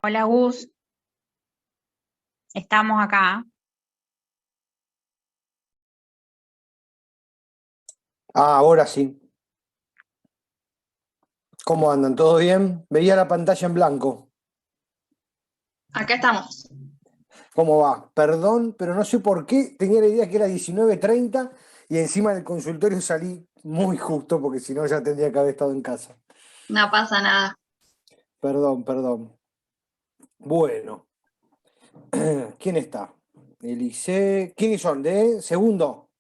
Hola Gus, estamos acá. Ahora sí. ¿Cómo andan? ¿Todo bien? Veía la pantalla en blanco. Acá estamos. ¿Cómo va? Perdón, pero no sé por qué. Tenía la idea que era 19:30 y encima del consultorio salí muy justo porque si no ya tendría que haber estado en casa. No pasa nada. Perdón, perdón. Bueno, ¿quién está? Elise. ¿Quiénes son? ¿De segundo?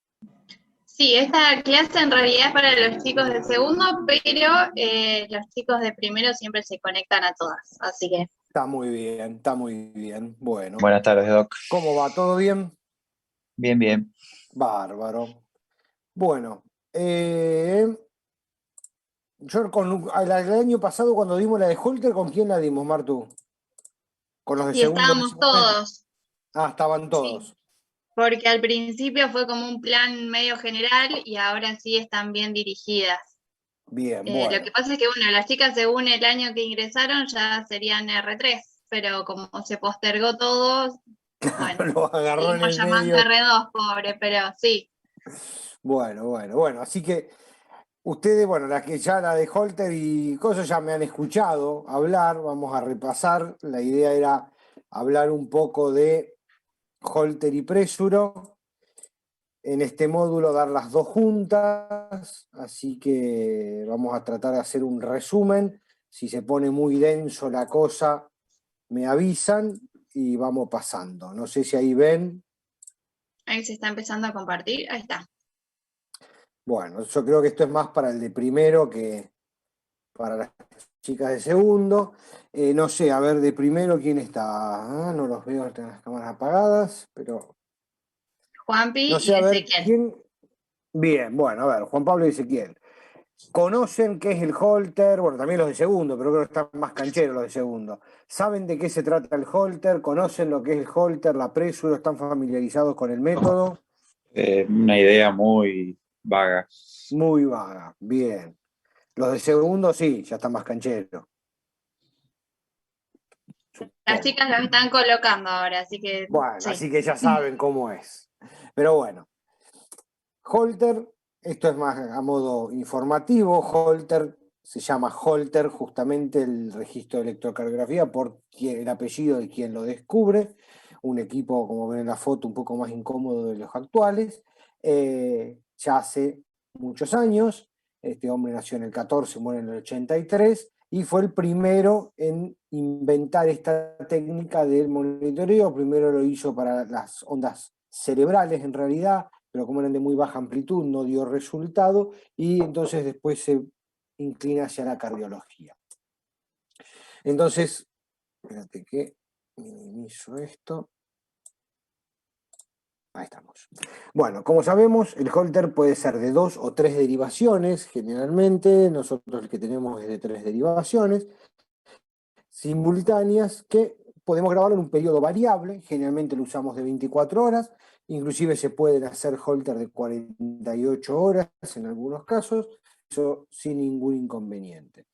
Sí, esta clase en realidad es para los chicos de segundo, pero los chicos de primero siempre se conectan a todas. Así que Está muy bien, está muy bien. Bueno, Buenas tardes, Doc. ¿cómo va? ¿Todo bien? Bien, bien. Bárbaro. Bueno, eh, el año pasado cuando dimos la de Holter, ¿con quién la dimos, Martu? Con los de sí, segundo en estábamos ese momento. todos. Estaban Sí, todos. porque al principio fue como un plan medio general y ahora sí están bien dirigidas. Bien, Lo que bueno. pasa es que, bueno, las chicas según el año que ingresaron ya serían R3, pero como se postergó todo, bueno, Lo agarró en seguimos el llamando medio. R2, pobre, pero sí. Bueno, bueno, bueno. Así que ustedes, bueno, las que ya la de Holter y cosas ya me han escuchado hablar. Vamos a repasar. La idea era hablar un poco de Holter y Presuro. En este módulo dar las dos juntas. Así que vamos a tratar de hacer un resumen. Si se pone muy denso la cosa, me avisan y vamos pasando. No sé si ahí ven. Ahí se está empezando a compartir. Ahí está. Bueno, yo creo que esto es más para el de primero que para las chicas de segundo. No sé, a ver, de primero quién está. No los veo, tengo las cámaras apagadas, pero Juanpi no sé, y a ver Ezequiel. quién. Bien, bueno, a ver, Juan Pablo y Ezequiel. ¿Conocen qué es el Holter? Bueno, también los de segundo, pero creo que están más cancheros los de segundo. ¿Saben de qué se trata el Holter? ¿Conocen lo que es el Holter, la Presuro? ¿Están familiarizados con el método? Una idea muy vaga. Muy vaga, bien. Los de segundo sí, ya están más cancheros, Las supongo. chicas los están colocando ahora, así que Bueno, sí. así que ya saben cómo es. Pero bueno, Holter, esto es más a modo informativo. Holter se llama Holter justamente el registro de electrocardiografía por el apellido de quien lo descubre. Un equipo, como ven en la foto, un poco más incómodo de los actuales. Ya hace muchos años, este hombre nació en el 14, muere en el 83, y fue el primero en inventar esta técnica del monitoreo. Primero lo hizo para las ondas cerebrales en realidad, pero como eran de muy baja amplitud no dio resultado y entonces después se inclina hacia la cardiología. Entonces, espérate que minimizo esto. Ahí estamos. Bueno, como sabemos, el Holter puede ser de 2 o 3 derivaciones, generalmente nosotros el que tenemos es de 3 derivaciones simultáneas que podemos grabarlo en un periodo variable, generalmente lo usamos de 24 horas, inclusive se pueden hacer holter de 48 horas en algunos casos, eso sin ningún inconveniente.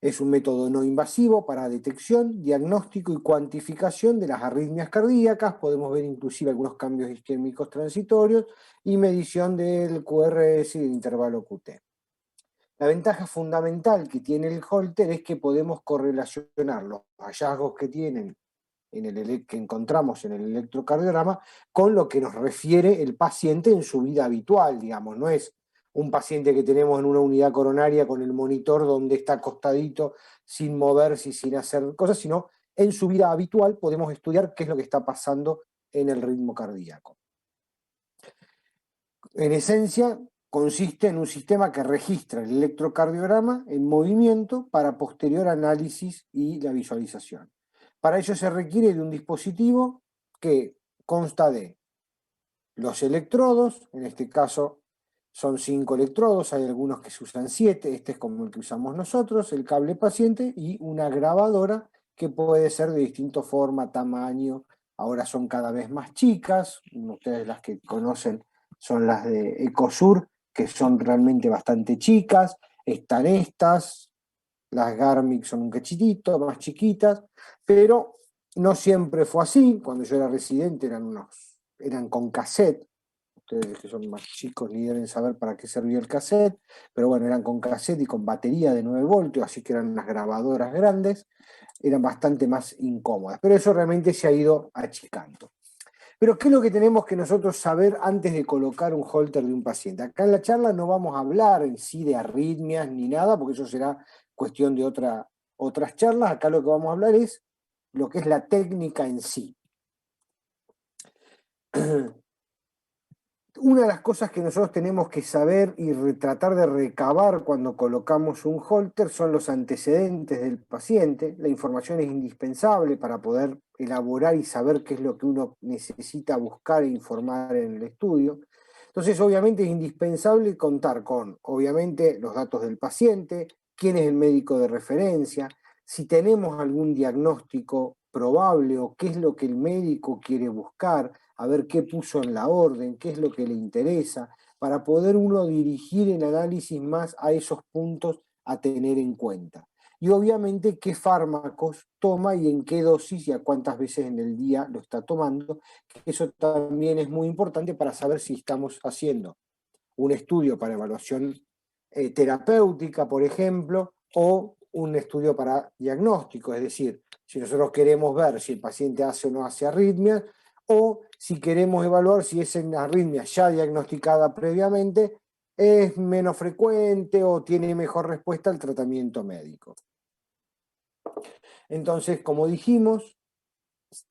Es un método no invasivo para detección, diagnóstico y cuantificación de las arritmias cardíacas. Podemos ver inclusive algunos cambios isquémicos transitorios y medición del QRS y del intervalo QT. La ventaja fundamental que tiene el Holter es que podemos correlacionar los hallazgos que tienen que encontramos en el electrocardiograma con lo que nos refiere el paciente en su vida habitual, digamos. No es un paciente que tenemos en una unidad coronaria con el monitor donde está acostadito sin moverse y sin hacer cosas, sino en su vida habitual podemos estudiar qué es lo que está pasando en el ritmo cardíaco. En esencia, consiste en un sistema que registra el electrocardiograma en movimiento para posterior análisis y la visualización. Para ello se requiere de un dispositivo que consta de los electrodos, en este caso son 5 electrodos, hay algunos que se usan 7, este es como el que usamos nosotros, el cable paciente y una grabadora que puede ser de distinta forma, tamaño, ahora son cada vez más chicas, ustedes las que conocen son las de Ecosur, que son realmente bastante chicas, están estas, las Garmin son un cachitito, más chiquitas, pero No siempre fue así. Cuando yo era residente eran con cassette. Ustedes que son más chicos ni deben saber para qué servía el cassette, pero bueno, eran con cassette y con batería de 9 voltios, así que eran unas grabadoras grandes, eran bastante más incómodas, pero eso realmente se ha ido achicando. Pero ¿qué es lo que tenemos que nosotros saber antes de colocar un holter de un paciente? Acá en la charla no vamos a hablar en sí de arritmias ni nada, porque eso será cuestión de otras charlas. Acá lo que vamos a hablar es lo que es la técnica en sí. Una de las cosas que nosotros tenemos que saber y tratar de recabar cuando colocamos un holter son los antecedentes del paciente. La información es indispensable para poder elaborar y saber qué es lo que uno necesita buscar e informar en el estudio. Entonces, obviamente es indispensable contar con, obviamente, los datos del paciente, quién es el médico de referencia, si tenemos algún diagnóstico probable o qué es lo que el médico quiere buscar, a ver qué puso en la orden, qué es lo que le interesa, para poder uno dirigir el análisis más a esos puntos a tener en cuenta. Y obviamente qué fármacos toma y en qué dosis y a cuántas veces en el día lo está tomando. Eso también es muy importante para saber si estamos haciendo un estudio para evaluación terapéutica, por ejemplo, o un estudio para diagnóstico, es decir, si nosotros queremos ver si el paciente hace o no hace arritmias, o si queremos evaluar si esa arritmia ya diagnosticada previamente es menos frecuente o tiene mejor respuesta al tratamiento médico. Entonces, como dijimos,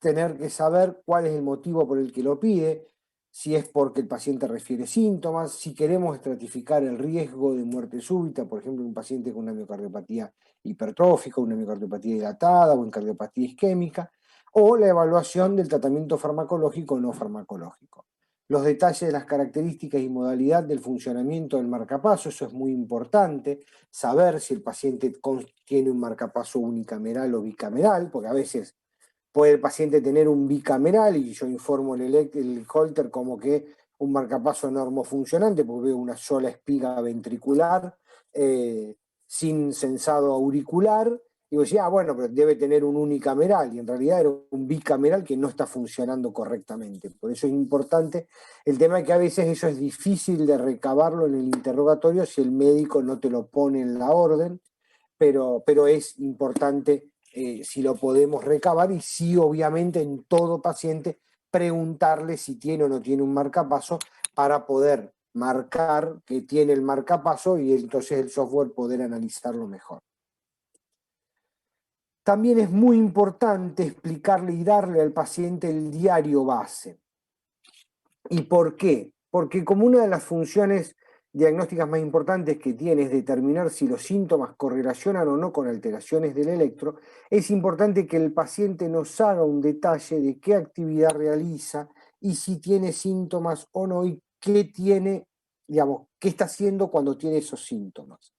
tener que saber cuál es el motivo por el que lo pide, si es porque el paciente refiere síntomas, si queremos estratificar el riesgo de muerte súbita, por ejemplo, un paciente con una miocardiopatía hipertrófica, una miocardiopatía dilatada o en cardiopatía isquémica, o la evaluación del tratamiento farmacológico o no farmacológico. Los detalles de las características y modalidad del funcionamiento del marcapaso, eso es muy importante, saber si el paciente tiene un marcapaso unicameral o bicameral, porque a veces puede el paciente tener un bicameral y yo informo el holter como que un marcapaso normofuncionante, porque veo una sola espiga ventricular sin sensado auricular, y digo, sí, bueno, pero debe tener un unicameral, y en realidad era un bicameral que no está funcionando correctamente. Por eso es importante el tema, que a veces eso es difícil de recabarlo en el interrogatorio si el médico no te lo pone en la orden, pero es importante si lo podemos recabar, y sí, obviamente, en todo paciente preguntarle si tiene o no tiene un marcapaso para poder marcar que tiene el marcapaso y entonces el software poder analizarlo mejor. También es muy importante explicarle y darle al paciente el diario base. ¿Y por qué? Porque como una de las funciones diagnósticas más importantes que tiene es determinar si los síntomas correlacionan o no con alteraciones del electro, es importante que el paciente nos haga un detalle de qué actividad realiza y si tiene síntomas o no, y qué tiene, digamos, qué está haciendo cuando tiene esos síntomas.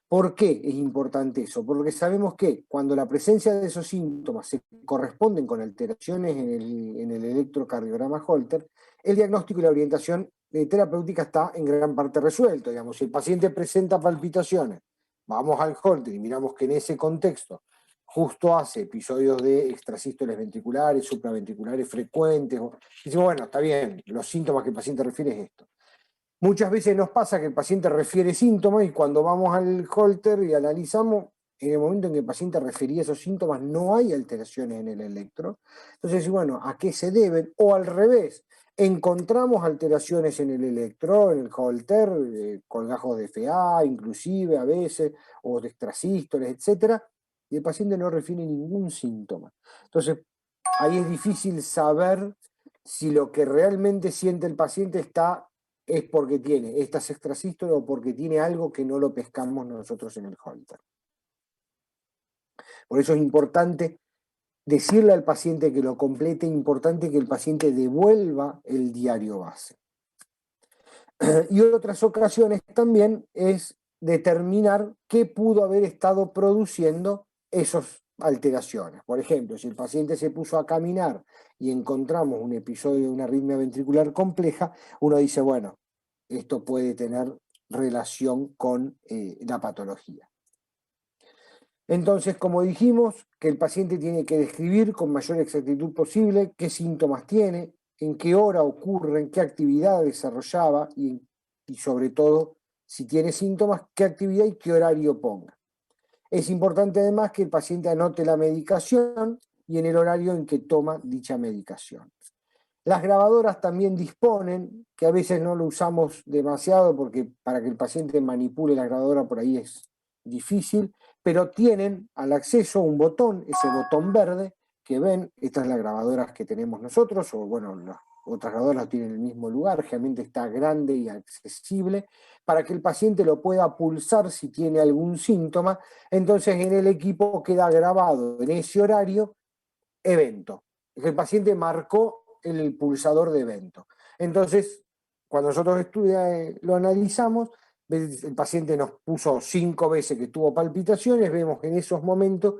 ¿Por qué es importante eso? Porque sabemos que cuando la presencia de esos síntomas se corresponden con alteraciones en el electrocardiograma Holter, el diagnóstico y la orientación terapéutica está en gran parte resuelto. Digamos, si el paciente presenta palpitaciones, vamos al Holter y miramos que en ese contexto justo hace episodios de extrasístoles ventriculares, supraventriculares frecuentes, y decimos, bueno, está bien, los síntomas que el paciente refiere es esto. Muchas veces nos pasa que el paciente refiere síntomas y cuando vamos al holter y analizamos, en el momento en que el paciente refería esos síntomas no hay alteraciones en el electro. Entonces, bueno, ¿a qué se deben? O al revés, encontramos alteraciones en el electro, en el holter, colgajos de FA, inclusive a veces, o de extrasístoles, etc. Y el paciente no refiere ningún síntoma. Entonces, ahí es difícil saber si lo que realmente siente el paciente es porque tiene estas extrasístoles o porque tiene algo que no lo pescamos nosotros en el holter. Por eso es importante decirle al paciente que lo complete, importante que el paciente devuelva el diario base. Y otras ocasiones también es determinar qué pudo haber estado produciendo esas alteraciones. Por ejemplo, si el paciente se puso a caminar y encontramos un episodio de una arritmia ventricular compleja, uno dice, bueno, esto puede tener relación con la patología. Entonces, como dijimos, que el paciente tiene que describir con mayor exactitud posible qué síntomas tiene, en qué hora ocurren, qué actividad desarrollaba y sobre todo, si tiene síntomas, qué actividad y qué horario ponga. Es importante además que el paciente anote la medicación y en el horario en que toma dicha medicación. Las grabadoras también disponen, que a veces no lo usamos demasiado porque para que el paciente manipule la grabadora por ahí es difícil, pero tienen al acceso un botón, ese botón verde, que ven, estas son las grabadoras que tenemos nosotros, o bueno, las otras grabadoras tienen el mismo lugar, realmente está grande y accesible, para que el paciente lo pueda pulsar si tiene algún síntoma, entonces en el equipo queda grabado en ese horario evento. El paciente marcó el pulsador de evento. Entonces, cuando nosotros lo analizamos, el paciente nos puso 5 veces que tuvo palpitaciones, vemos en esos momentos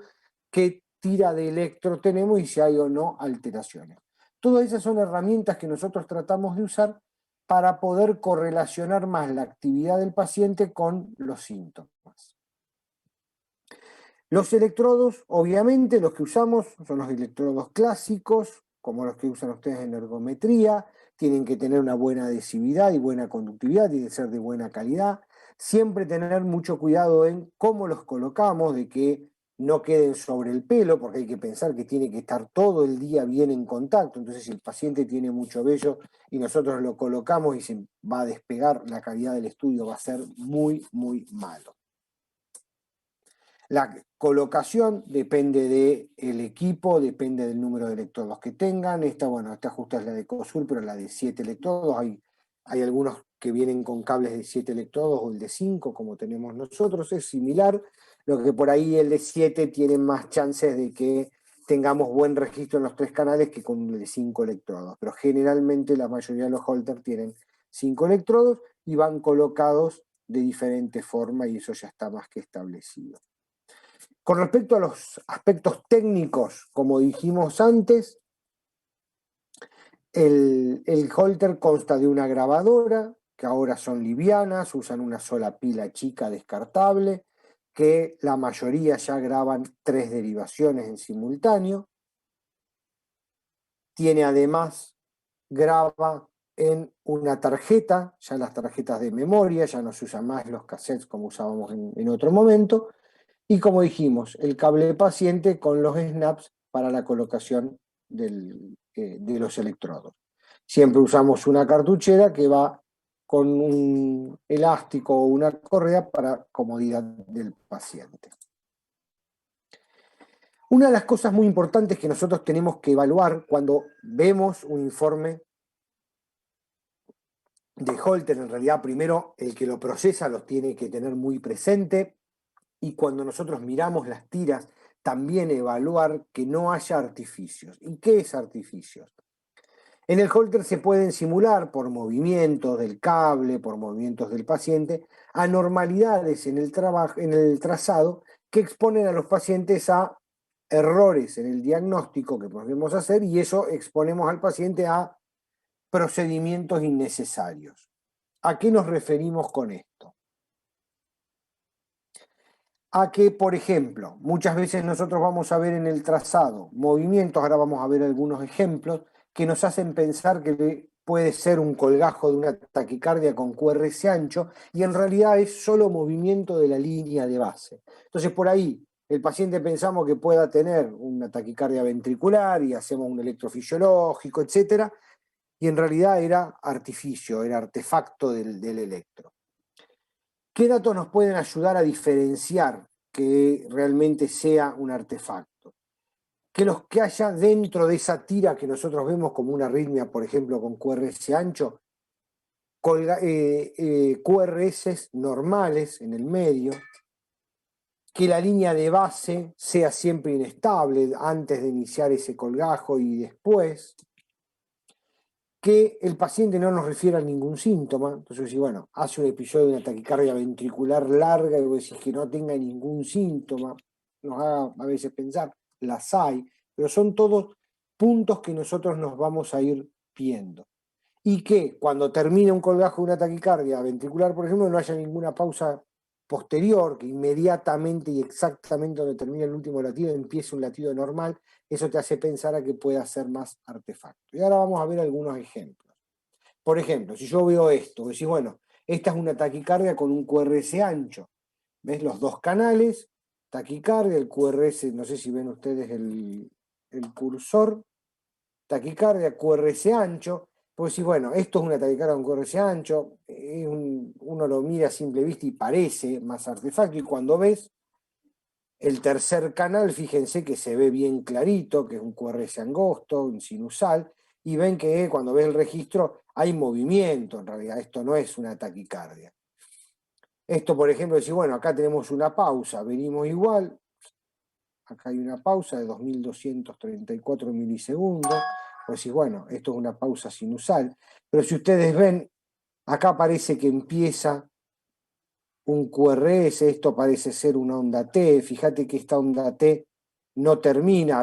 qué tira de electro tenemos y si hay o no alteraciones. Todas esas son herramientas que nosotros tratamos de usar para poder correlacionar más la actividad del paciente con los síntomas. Los electrodos, obviamente, los que usamos son los electrodos clásicos, como los que usan ustedes en ergometría, tienen que tener una buena adhesividad y buena conductividad, tienen que ser de buena calidad. Siempre tener mucho cuidado en cómo los colocamos, de que no queden sobre el pelo, porque hay que pensar que tiene que estar todo el día bien en contacto. Entonces, si el paciente tiene mucho vello y nosotros lo colocamos y se va a despegar, la calidad del estudio va a ser muy, muy malo. La colocación depende del equipo, depende del número de electrodos que tengan. Esta justa es la de COSUR, pero la de 7 electrodos. Hay algunos que vienen con cables de 7 electrodos o el de 5, como tenemos nosotros. Es similar, lo que por ahí el de 7 tiene más chances de que tengamos buen registro en los 3 canales que con el de 5 electrodos. Pero generalmente la mayoría de los Holter tienen 5 electrodos y van colocados de diferente forma y eso ya está más que establecido. Con respecto a los aspectos técnicos, como dijimos antes, el Holter consta de una grabadora, que ahora son livianas, usan una sola pila chica descartable, que la mayoría ya graban 3 derivaciones en simultáneo. Tiene además, graba en una tarjeta, ya las tarjetas de memoria, ya no se usan más los cassettes como usábamos en otro momento. Y como dijimos, el cable paciente con los snaps para la colocación de los electrodos. Siempre usamos una cartuchera que va con un elástico o una correa para comodidad del paciente. Una de las cosas muy importantes que nosotros tenemos que evaluar cuando vemos un informe de Holter, en realidad primero el que lo procesa los tiene que tener muy presente, y cuando nosotros miramos las tiras, también evaluar que no haya artificios. ¿Y qué es artificios? En el Holter se pueden simular por movimientos del cable, por movimientos del paciente, anormalidades en el trazado que exponen a los pacientes a errores en el diagnóstico que podemos hacer y eso exponemos al paciente a procedimientos innecesarios. ¿A qué nos referimos con esto? A que, por ejemplo, muchas veces nosotros vamos a ver en el trazado movimientos, ahora vamos a ver algunos ejemplos, que nos hacen pensar que puede ser un colgajo de una taquicardia con QRS ancho, y en realidad es solo movimiento de la línea de base. Entonces, por ahí, el paciente pensamos que pueda tener una taquicardia ventricular y hacemos un electrofisiológico, etc., y en realidad era artificio, era artefacto del electro. ¿Qué datos nos pueden ayudar a diferenciar que realmente sea un artefacto? Que los que haya dentro de esa tira que nosotros vemos como una arritmia, por ejemplo, con QRS ancho, QRS normales en el medio, que la línea de base sea siempre inestable antes de iniciar ese colgajo y después, que el paciente no nos refiera a ningún síntoma. Entonces, si bueno, hace un episodio de una taquicardia ventricular larga y vos decís que no tenga ningún síntoma, nos haga a veces pensar, las hay, pero son todos puntos que nosotros nos vamos a ir viendo. Y que cuando termine un colgajo de una taquicardia ventricular, por ejemplo, no haya ninguna pausa posterior, que inmediatamente y exactamente donde termina el último latido empieza un latido normal, eso te hace pensar a que pueda ser más artefacto. Y ahora vamos a ver algunos ejemplos. Por ejemplo, si yo veo esto, decís, bueno, esta es una taquicardia con un QRS ancho. ¿Ves los dos canales? Taquicardia, el QRS, no sé si ven ustedes el cursor. Taquicardia, QRS ancho. Pues sí, bueno, esto es una taquicardia con QRS ancho. Uno lo mira a simple vista y parece más artefacto. Y cuando ves el tercer canal, fíjense que se ve bien clarito, que es un QRS angosto, un sinusal. Y ven que cuando ves el registro hay movimiento en realidad. Esto no es una taquicardia. Esto, por ejemplo, decir, bueno, acá tenemos una pausa, venimos igual, acá hay una pausa de 2234 milisegundos, pues sí, bueno, esto es una pausa sinusal, pero si ustedes ven, acá parece que empieza un QRS, esto parece ser una onda T, fíjate que esta onda T no termina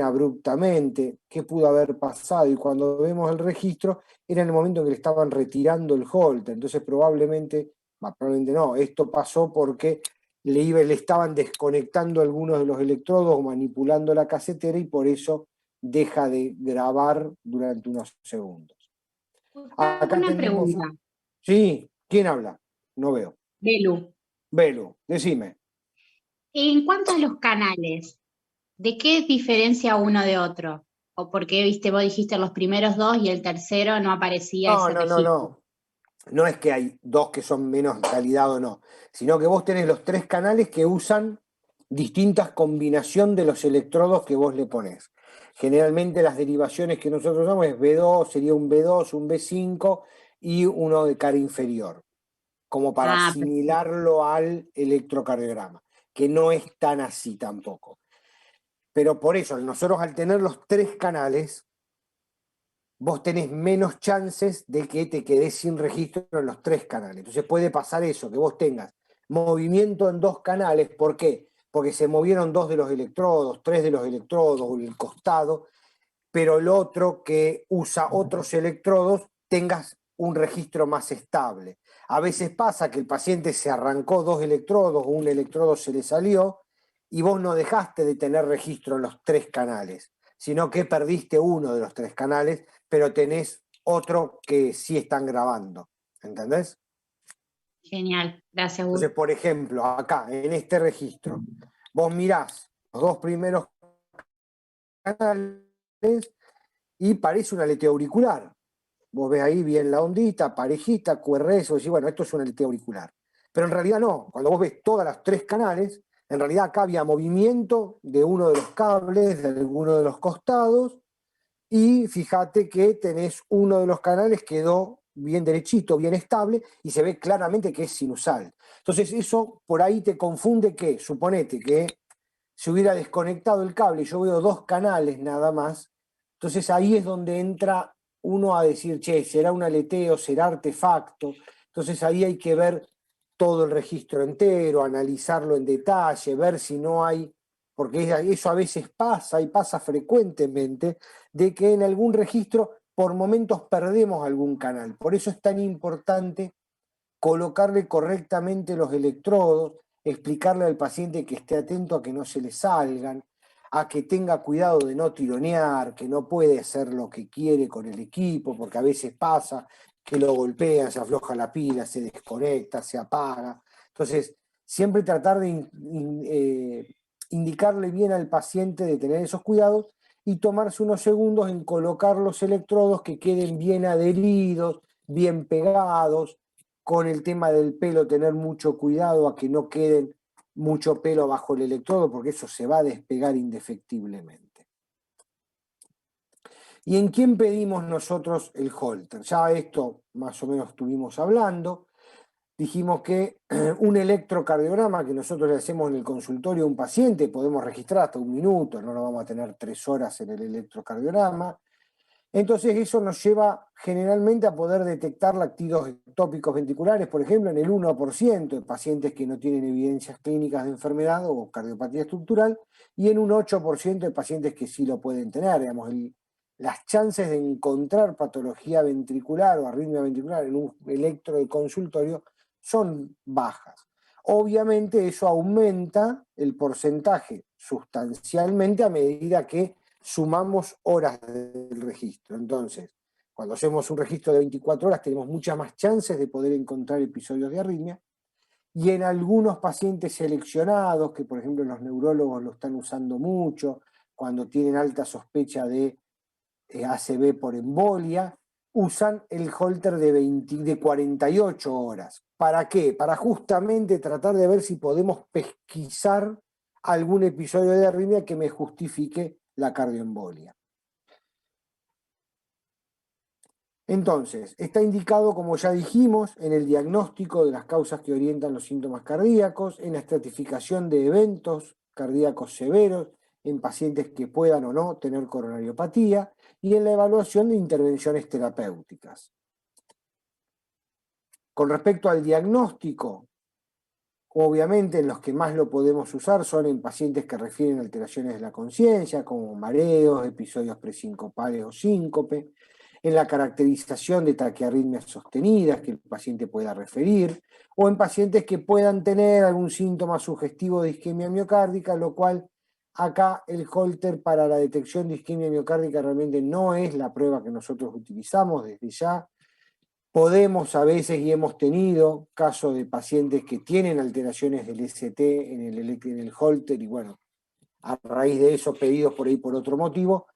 abruptamente, ¿qué pudo haber pasado? Y cuando vemos el registro, era en el momento en que le estaban retirando el holter, entonces probablemente no, esto pasó porque le estaban desconectando algunos de los electrodos o manipulando la casetera y por eso deja de grabar durante unos segundos. Acá Una tenemos... pregunta, Sí, ¿quién habla? No veo. Belu. Belu, decime. En cuanto a los canales, ¿de qué diferencia uno de otro? ¿O por qué, viste, vos dijiste los primeros dos y el tercero no aparecía ese registro? No. No es que hay dos que son menos calidad o no, sino que vos tenés los tres canales que usan distintas combinaciones de los electrodos que vos le ponés. Generalmente las derivaciones que nosotros usamos es B2, sería un B2, un B5 y uno de cara inferior, como para Perfecto. asimilarlo al electrocardiograma, que no es tan así tampoco. Pero por eso, nosotros al tener los tres canales, vos tenés menos chances de que te quedes sin registro en los tres canales. Entonces puede pasar eso, que vos tengas movimiento en dos canales. ¿Por qué? Porque se movieron dos de los electrodos, tres de los electrodos o el costado, pero el otro que usa otros electrodos tengas un registro más estable. A veces pasa que el paciente se arrancó dos electrodos o un electrodo se le salió y vos no dejaste de tener registro en los tres canales, sino que perdiste uno de los tres canales, pero tenés otro que sí están grabando. ¿Entendés? Genial, gracias, Gus. Entonces, por ejemplo, acá, en este registro, vos mirás los dos primeros canales y parece un aleteo auricular. Vos ves ahí bien la ondita, parejita, QRS, vos decís, bueno, esto es un aleteo auricular. Pero en realidad no, cuando vos ves todas las tres canales, en realidad acá había movimiento de uno de los cables, de alguno de los costados, y fíjate que tenés uno de los canales quedó bien derechito, bien estable, y se ve claramente que es sinusal. Entonces eso por ahí te confunde que, suponete que se hubiera desconectado el cable y yo veo dos canales nada más, entonces ahí es donde entra uno a decir, che, ¿será un aleteo, será artefacto? Entonces ahí hay que ver todo el registro entero, analizarlo en detalle, ver si no hay, porque eso a veces pasa y pasa frecuentemente, de que en algún registro por momentos perdemos algún canal. Por eso es tan importante colocarle correctamente los electrodos, explicarle al paciente que esté atento a que no se le salgan, a que tenga cuidado de no tironear, que no puede hacer lo que quiere con el equipo, porque a veces pasa que lo golpean, se afloja la pila, se desconecta, se apaga. Entonces, siempre tratar de indicarle bien al paciente de tener esos cuidados y tomarse unos segundos en colocar los electrodos que queden bien adheridos, bien pegados, con el tema del pelo tener mucho cuidado a que no queden mucho pelo bajo el electrodo, porque eso se va a despegar indefectiblemente. ¿Y en quién pedimos nosotros el holter? Ya esto más o menos estuvimos hablando. Dijimos que un electrocardiograma que nosotros le hacemos en el consultorio a un paciente, podemos registrar hasta 1 minuto, no lo vamos a tener 3 horas en el electrocardiograma. Entonces eso nos lleva generalmente a poder detectar lactidos ectópicos ventriculares, por ejemplo, en el 1% de pacientes que no tienen evidencias clínicas de enfermedad o cardiopatía estructural, y en un 8% de pacientes que sí lo pueden tener. Digamos, las chances de encontrar patología ventricular o arritmia ventricular en un electro de consultorio son bajas. Obviamente eso aumenta el porcentaje sustancialmente a medida que sumamos horas del registro. Entonces, cuando hacemos un registro de 24 horas tenemos muchas más chances de poder encontrar episodios de arritmia, y en algunos pacientes seleccionados, que por ejemplo los neurólogos lo están usando mucho, cuando tienen alta sospecha de ACV por embolia, usan el Holter de 48 horas. ¿Para qué? Para justamente tratar de ver si podemos pesquisar algún episodio de arritmia que me justifique la cardioembolia. Entonces, está indicado, como ya dijimos, en el diagnóstico de las causas que orientan los síntomas cardíacos, en la estratificación de eventos cardíacos severos, en pacientes que puedan o no tener coronariopatía, y en la evaluación de intervenciones terapéuticas. Con respecto al diagnóstico, obviamente en los que más lo podemos usar son en pacientes que refieren alteraciones de la conciencia, como mareos, episodios presincopales o síncope, en la caracterización de taquiarritmias sostenidas que el paciente pueda referir, o en pacientes que puedan tener algún síntoma sugestivo de isquemia miocárdica, lo cual acá el Holter para la detección de isquemia miocárdica realmente no es la prueba que nosotros utilizamos desde ya. Podemos a veces, y hemos tenido casos de pacientes que tienen alteraciones del ST en el Holter, y bueno, a raíz de eso pedidos por ahí por otro motivo,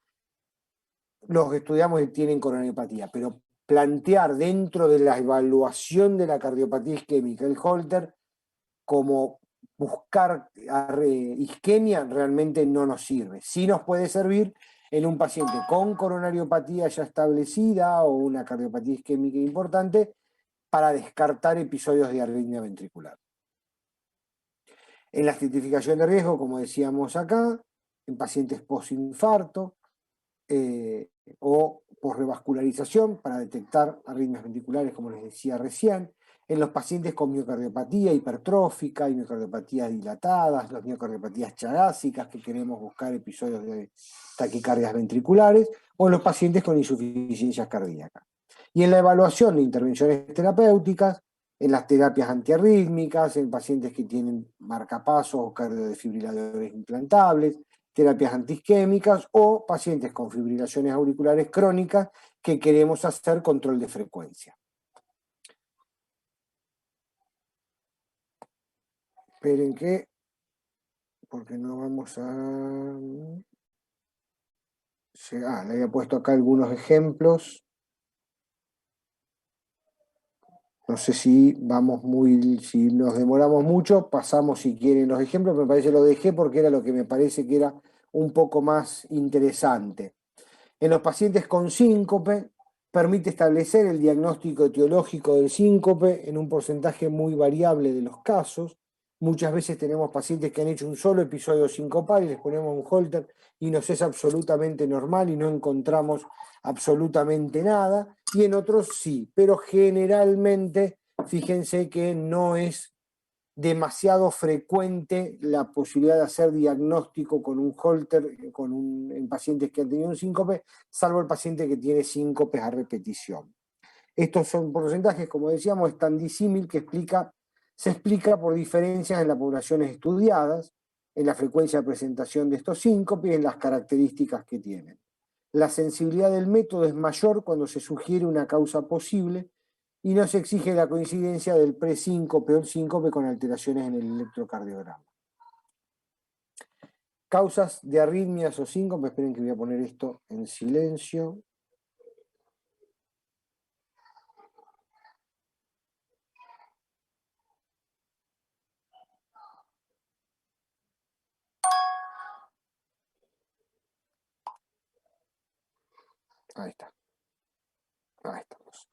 los que estudiamos tienen coronariopatía, pero plantear dentro de la evaluación de la cardiopatía isquémica el Holter como buscar isquemia realmente no nos sirve. Sí nos puede servir en un paciente con coronariopatía ya establecida o una cardiopatía isquémica importante para descartar episodios de arritmia ventricular. En la estratificación de riesgo, como decíamos acá, en pacientes postinfarto, o por revascularización para detectar arritmias ventriculares, como les decía recién, en los pacientes con miocardiopatía hipertrófica y miocardiopatías dilatadas, las miocardiopatías chagásicas, que queremos buscar episodios de taquicardias ventriculares, o en los pacientes con insuficiencia cardíaca. Y en la evaluación de intervenciones terapéuticas, en las terapias antiarrítmicas, en pacientes que tienen marcapasos o cardiodefibriladores implantables, terapias antiisquémicas o pacientes con fibrilaciones auriculares crónicas que queremos hacer control de frecuencia. Esperen que, porque no vamos a... le había puesto acá algunos ejemplos. No sé si si nos demoramos mucho, pasamos si quieren los ejemplos, me parece que lo dejé porque era lo que me parece que era un poco más interesante. En los pacientes con síncope, permite establecer el diagnóstico etiológico del síncope en un porcentaje muy variable de los casos. Muchas veces tenemos pacientes que han hecho un solo episodio sincopal y les ponemos un Holter y nos es absolutamente normal y no encontramos absolutamente nada, y en otros sí, pero generalmente fíjense que no es demasiado frecuente la posibilidad de hacer diagnóstico con un Holter en pacientes que han tenido un síncope, salvo el paciente que tiene síncopes a repetición. Estos son porcentajes, como decíamos, es tan disímil que se explica por diferencias en las poblaciones estudiadas, en la frecuencia de presentación de estos síncopes y en las características que tienen. La sensibilidad del método es mayor cuando se sugiere una causa posible y no se exige la coincidencia del presíncope o el síncope con alteraciones en el electrocardiograma. Causas de arritmias o síncope, esperen que voy a poner esto en silencio. Ahí está. Ahí estamos.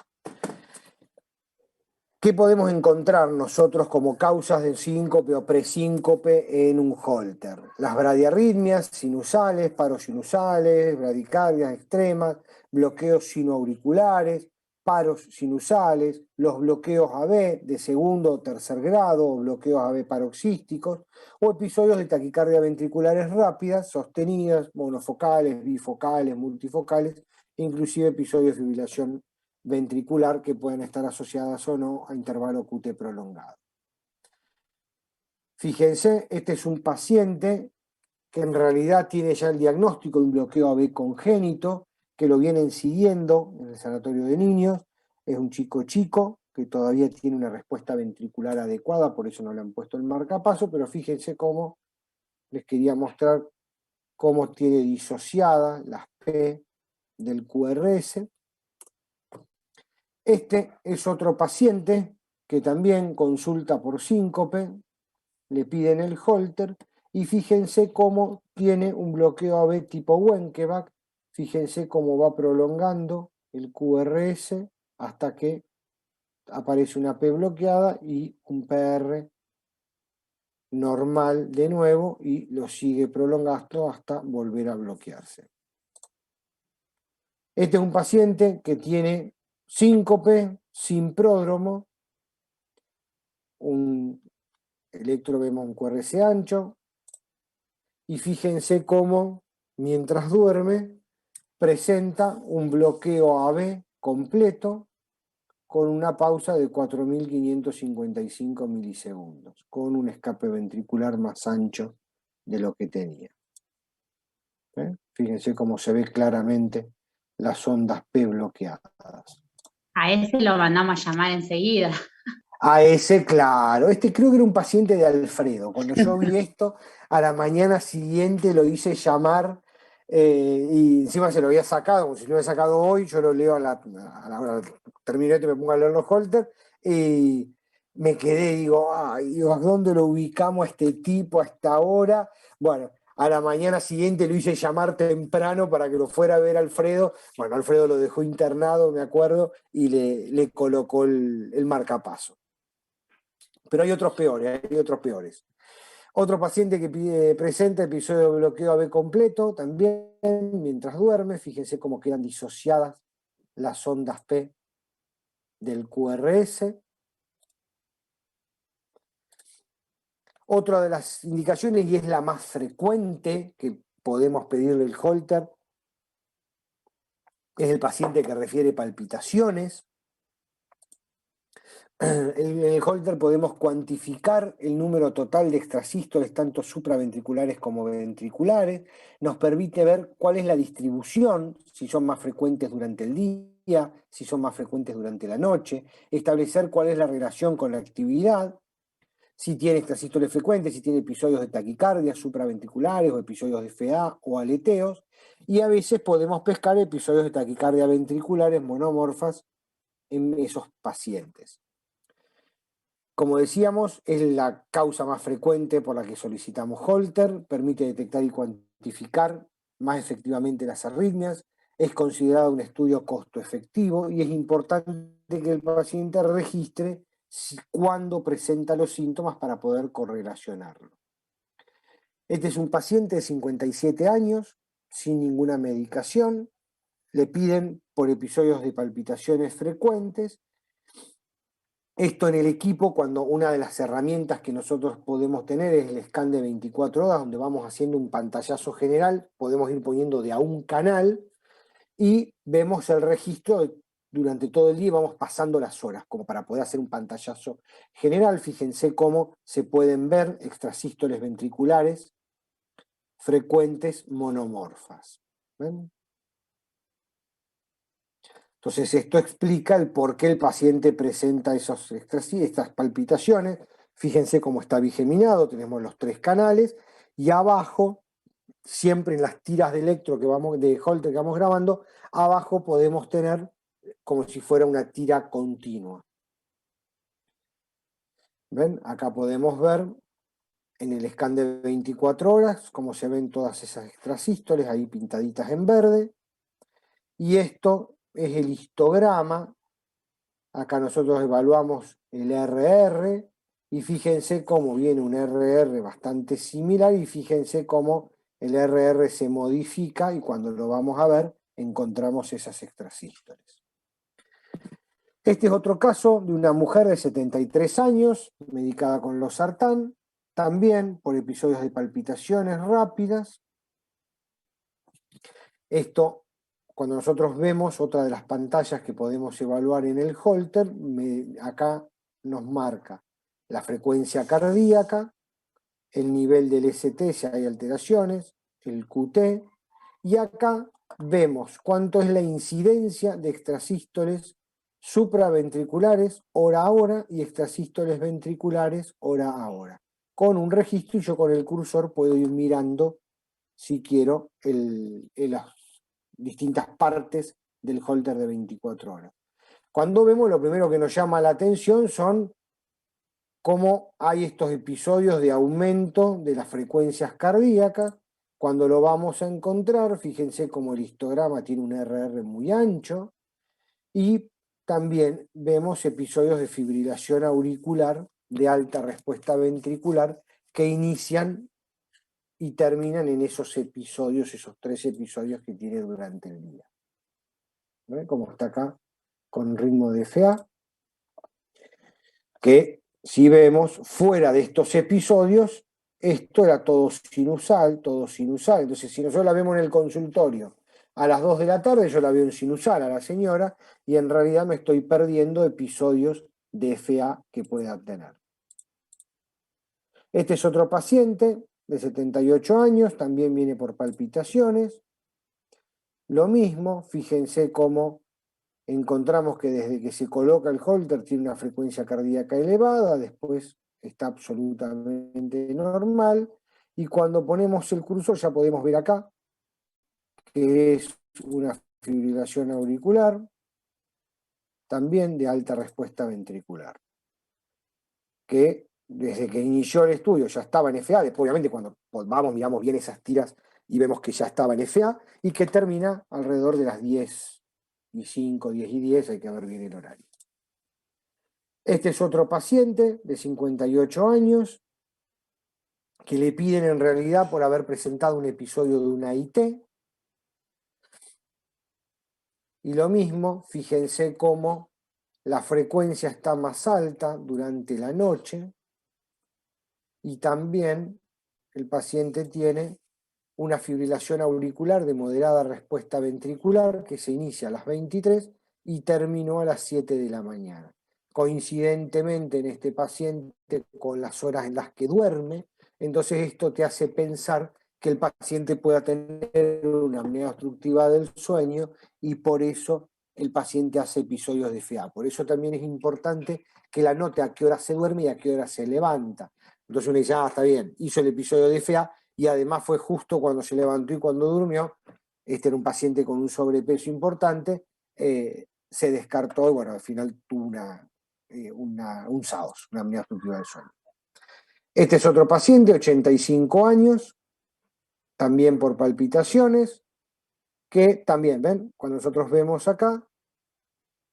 ¿Qué podemos encontrar nosotros como causas de síncope o presíncope en un Holter? Las bradiarritmias sinusales, paros sinusales, bradicardias extremas, bloqueos sinoauriculares, paros sinusales, los bloqueos AB de segundo o tercer grado o bloqueos AB paroxísticos, o episodios de taquicardia ventriculares rápidas, sostenidas, monofocales, bifocales, multifocales, inclusive episodios de fibrilación ventricular que pueden estar asociadas o no a intervalo QT prolongado. Fíjense, este es un paciente que en realidad tiene ya el diagnóstico de un bloqueo AB congénito, que lo vienen siguiendo en el sanatorio de niños. Es un chico que todavía tiene una respuesta ventricular adecuada, por eso no le han puesto el marcapaso, pero fíjense cómo les quería mostrar cómo tiene disociadas las P del QRS. Este es otro paciente que también consulta por síncope, le piden el Holter, y fíjense cómo tiene un bloqueo AB tipo Wenckebach, fíjense cómo va prolongando el QRS hasta que aparece una P bloqueada y un PR normal de nuevo, y lo sigue prolongando hasta volver a bloquearse. Este es un paciente que tiene síncope sin pródromo, un vemos un QRS ancho, y fíjense cómo mientras duerme presenta un bloqueo AB completo con una pausa de 4.555 milisegundos, con un escape ventricular más ancho de lo que tenía. Fíjense cómo se ve claramente las ondas P bloqueadas. A ese lo mandamos a llamar enseguida. A ese, claro. Este creo que era un paciente de Alfredo. Cuando yo vi esto, a la mañana siguiente lo hice llamar y encima se lo había sacado, como si lo hubiera sacado hoy. Yo lo leo a la hora, termino esto y me pongo a leer los Holter y me quedé, digo, ay, ¿a dónde lo ubicamos a este tipo a esta hora? Bueno, a la mañana siguiente lo hice llamar temprano para que lo fuera a ver Alfredo. Bueno, Alfredo lo dejó internado, me acuerdo, y le colocó el marcapaso. Pero hay otros peores. Otro paciente que presenta episodio de bloqueo AB completo, también mientras duerme, fíjense cómo quedan disociadas las ondas P del QRS. Otra de las indicaciones, y es la más frecuente que podemos pedirle el Holter, es el paciente que refiere palpitaciones. En el Holter podemos cuantificar el número total de extrasístoles, tanto supraventriculares como ventriculares. Nos permite ver cuál es la distribución, si son más frecuentes durante el día, si son más frecuentes durante la noche. Establecer cuál es la relación con la actividad, si tiene extrasístoles frecuentes, si tiene episodios de taquicardia supraventriculares o episodios de FA o aleteos. Y a veces podemos pescar episodios de taquicardia ventriculares monomorfas en esos pacientes. Como decíamos, es la causa más frecuente por la que solicitamos Holter, permite detectar y cuantificar más efectivamente las arritmias, es considerado un estudio costo efectivo y es importante que el paciente registre cuándo presenta los síntomas para poder correlacionarlo. Este es un paciente de 57 años, sin ninguna medicación, le piden por episodios de palpitaciones frecuentes. Esto en el equipo, cuando una de las herramientas que nosotros podemos tener es el scan de 24 horas, donde vamos haciendo un pantallazo general, podemos ir poniendo de a un canal y vemos el registro durante todo el día y vamos pasando las horas, como para poder hacer un pantallazo general. Fíjense cómo se pueden ver extrasístoles ventriculares frecuentes monomorfas. ¿Ven? Entonces esto explica el por qué el paciente presenta estas palpitaciones. Fíjense cómo está bigeminado, tenemos los 3 canales, y abajo, siempre en las tiras de electro de Holter que vamos grabando, abajo podemos tener como si fuera una tira continua. ¿Ven? Acá podemos ver en el scan de 24 horas cómo se ven todas esas extrasístoles ahí pintaditas en verde. Y esto es el histograma. Acá nosotros evaluamos el RR y fíjense cómo viene un RR bastante similar y fíjense cómo el RR se modifica y cuando lo vamos a ver encontramos esas extrasístoles. Este es otro caso de una mujer de 73 años, medicada con losartán, también por episodios de palpitaciones rápidas. Esto, cuando nosotros vemos otra de las pantallas que podemos evaluar en el Holter, acá nos marca la frecuencia cardíaca, el nivel del ST si hay alteraciones, el QT, y acá vemos cuánto es la incidencia de extrasístoles supraventriculares hora a hora y extrasístoles ventriculares hora a hora. Con un registro y yo con el cursor puedo ir mirando, si quiero, las distintas partes del Holter de 24 horas. Cuando vemos, lo primero que nos llama la atención son cómo hay estos episodios de aumento de las frecuencias cardíacas. Cuando lo vamos a encontrar, fíjense cómo el histograma tiene un RR muy ancho, y también vemos episodios de fibrilación auricular de alta respuesta ventricular que inician y terminan en esos episodios, esos 3 episodios que tiene durante el día. ¿Ven? Como está acá con ritmo de FA, que si vemos fuera de estos episodios, esto era todo sinusal. Entonces, si nosotros la vemos en el consultorio a las 2 de la tarde, yo la veo en sinusal a la señora, y en realidad me estoy perdiendo episodios de FA que pueda tener. Este es otro paciente de 78 años, también viene por palpitaciones. Lo mismo, fíjense cómo encontramos que desde que se coloca el Holter tiene una frecuencia cardíaca elevada, después está absolutamente normal, y cuando ponemos el cursor ya podemos ver acá que es una fibrilación auricular, también de alta respuesta ventricular, que desde que inició el estudio ya estaba en FA, después obviamente cuando vamos miramos bien esas tiras y vemos que ya estaba en FA, y que termina alrededor de las 10:05, 10:10, hay que ver bien el horario. Este es otro paciente de 58 años, que le piden en realidad por haber presentado un episodio de una IT. Y lo mismo, fíjense cómo la frecuencia está más alta durante la noche, y también el paciente tiene una fibrilación auricular de moderada respuesta ventricular que se inicia a las 23 y terminó a las 7 de la mañana. Coincidentemente en este paciente con las horas en las que duerme, entonces esto te hace pensar que el paciente pueda tener una apnea obstructiva del sueño, y por eso el paciente hace episodios de FA. Por eso también es importante que la anote a qué hora se duerme y a qué hora se levanta. Entonces uno dice, está bien, hizo el episodio de FA, y además fue justo cuando se levantó y cuando durmió. Este era un paciente con un sobrepeso importante, se descartó y bueno, al final tuvo un SAOS, una apnea obstructiva del sueño. Este es otro paciente, 85 años, también por palpitaciones, que también, ven, cuando nosotros vemos acá,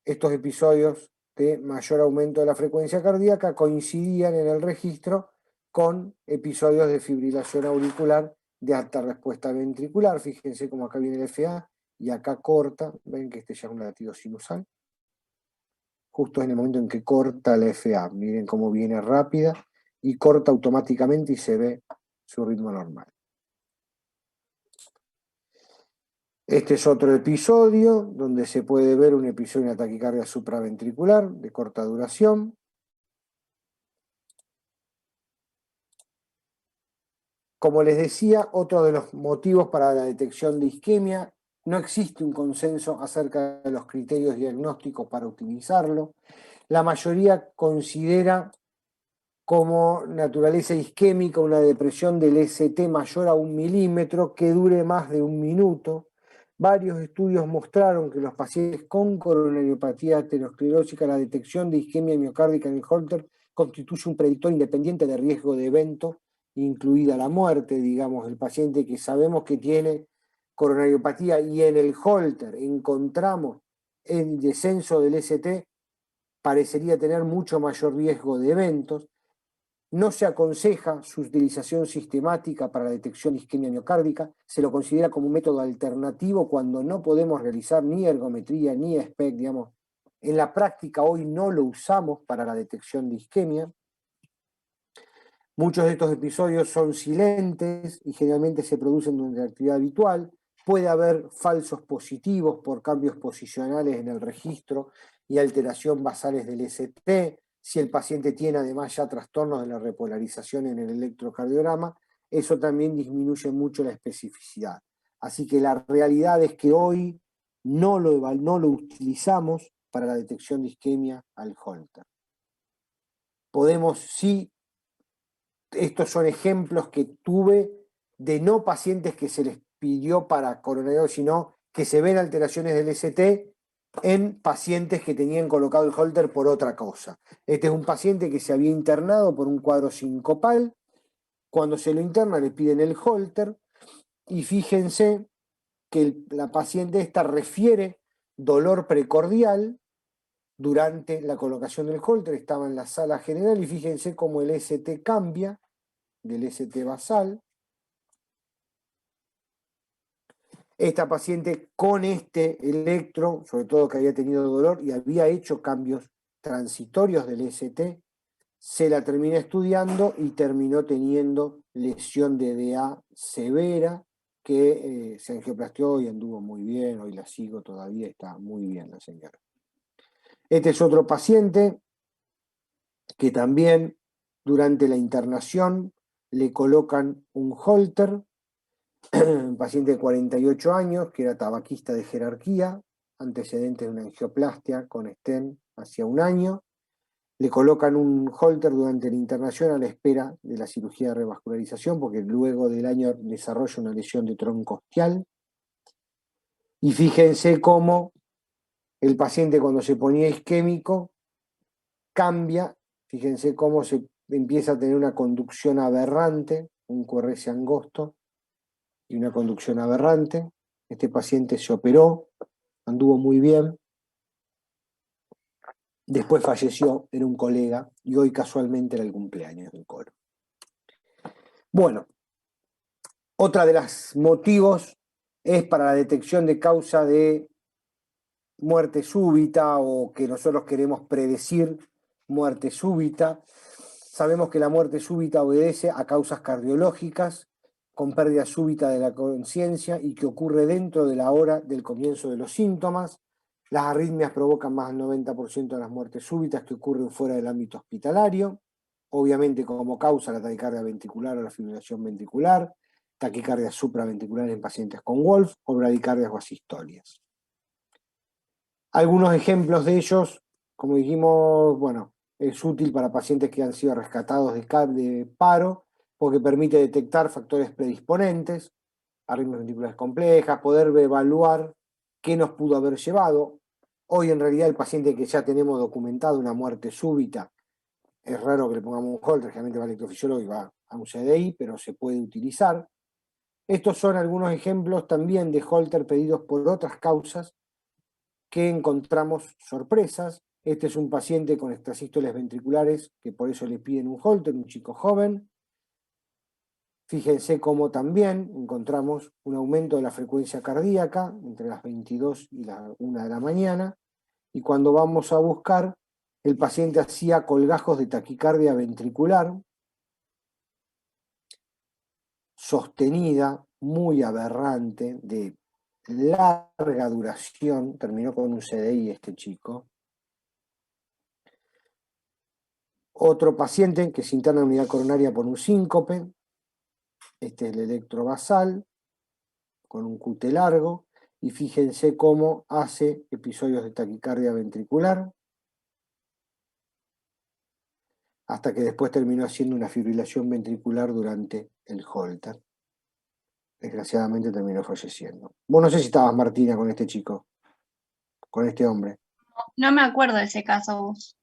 estos episodios de mayor aumento de la frecuencia cardíaca coincidían en el registro con episodios de fibrilación auricular de alta respuesta ventricular. Fíjense cómo acá viene el FA y acá corta, ven que este ya es un latido sinusal, justo en el momento en que corta la FA, miren cómo viene rápida y corta automáticamente y se ve su ritmo normal. Este es otro episodio donde se puede ver un episodio de una taquicardia supraventricular de corta duración. Como les decía, otro de los motivos para la detección de isquemia, no existe un consenso acerca de los criterios diagnósticos para utilizarlo. La mayoría considera como naturaleza isquémica una depresión del ST mayor a 1 milímetro que dure más de 1 minuto. Varios estudios mostraron que los pacientes con coronariopatía aterosclerótica, la detección de isquemia miocárdica en el Holter constituye un predictor independiente de riesgo de evento, incluida la muerte. Digamos, el paciente que sabemos que tiene coronariopatía y en el Holter encontramos el descenso del ST, parecería tener mucho mayor riesgo de eventos. No se aconseja su utilización sistemática para la detección de isquemia miocárdica, se lo considera como un método alternativo cuando no podemos realizar ni ergometría ni SPECT, digamos. En la práctica hoy no lo usamos para la detección de isquemia. Muchos de estos episodios son silentes y generalmente se producen durante la actividad habitual. Puede haber falsos positivos por cambios posicionales en el registro y alteración basales del ST. Si el paciente tiene además ya trastornos de la repolarización en el electrocardiograma, eso también disminuye mucho la especificidad. Así que la realidad es que hoy no lo utilizamos para la detección de isquemia al Holter. Podemos, sí, estos son ejemplos que tuve de no pacientes que se les pidió para coronario, sino que se ven alteraciones del ST en pacientes que tenían colocado el Holter por otra cosa. Este es un paciente que se había internado por un cuadro sincopal. Cuando se lo interna le piden el Holter y fíjense que la paciente esta refiere dolor precordial durante la colocación del Holter, estaba en la sala general y fíjense cómo el ST cambia del ST basal. Esta paciente con este electro, sobre todo que había tenido dolor y había hecho cambios transitorios del ST, se la terminé estudiando y terminó teniendo lesión de DA severa que se angioplastió y anduvo muy bien, hoy la sigo todavía, está muy bien la señora. Este es otro paciente que también durante la internación le colocan un Holter, un paciente de 48 años que era tabaquista de jerarquía, antecedentes de una angioplastia con stent hacia un año. Le colocan un Holter durante la internación a la espera de la cirugía de revascularización, porque luego del año desarrolla una lesión de tronco ostial. Y fíjense cómo el paciente cuando se ponía isquémico cambia, fíjense cómo se empieza a tener una conducción aberrante, un QRS angosto y una conducción aberrante. Este paciente se operó, anduvo muy bien. Después falleció, era un colega, y hoy casualmente era el cumpleaños del coro. Bueno, otra de los motivos es para la detección de causa de muerte súbita o que nosotros queremos predecir muerte súbita. Sabemos que la muerte súbita obedece a causas cardiológicas con pérdida súbita de la conciencia y que ocurre dentro de la hora del comienzo de los síntomas. Las arritmias provocan más del 90% de las muertes súbitas que ocurren fuera del ámbito hospitalario. Obviamente como causa la taquicardia ventricular o la fibrilación ventricular, taquicardias supraventriculares en pacientes con Wolf o bradicardias o asistolias. Algunos ejemplos de ellos, como dijimos, bueno, es útil para pacientes que han sido rescatados de paro porque permite detectar factores predisponentes, arritmias ventriculares complejas, poder evaluar qué nos pudo haber llevado. Hoy en realidad el paciente que ya tenemos documentado una muerte súbita, es raro que le pongamos un Holter, generalmente va al electrofisiólogo y va a un CDI, pero se puede utilizar. Estos son algunos ejemplos también de Holter pedidos por otras causas que encontramos sorpresas. Este es un paciente con extrasístoles ventriculares que por eso le piden un Holter, un chico joven. Fíjense cómo también encontramos un aumento de la frecuencia cardíaca entre las 22 y la 1 de la mañana. Y cuando vamos a buscar, el paciente hacía colgajos de taquicardia ventricular sostenida, muy aberrante, de larga duración, terminó con un CDI este chico. Otro paciente que se interna en unidad coronaria por un síncope, este es el electrobasal, con un QT largo, y fíjense cómo hace episodios de taquicardia ventricular, hasta que después terminó haciendo una fibrilación ventricular durante el Holter. Desgraciadamente terminó falleciendo. Vos no sé si estabas, Martina, con este chico, con este hombre. No me acuerdo de ese caso vos.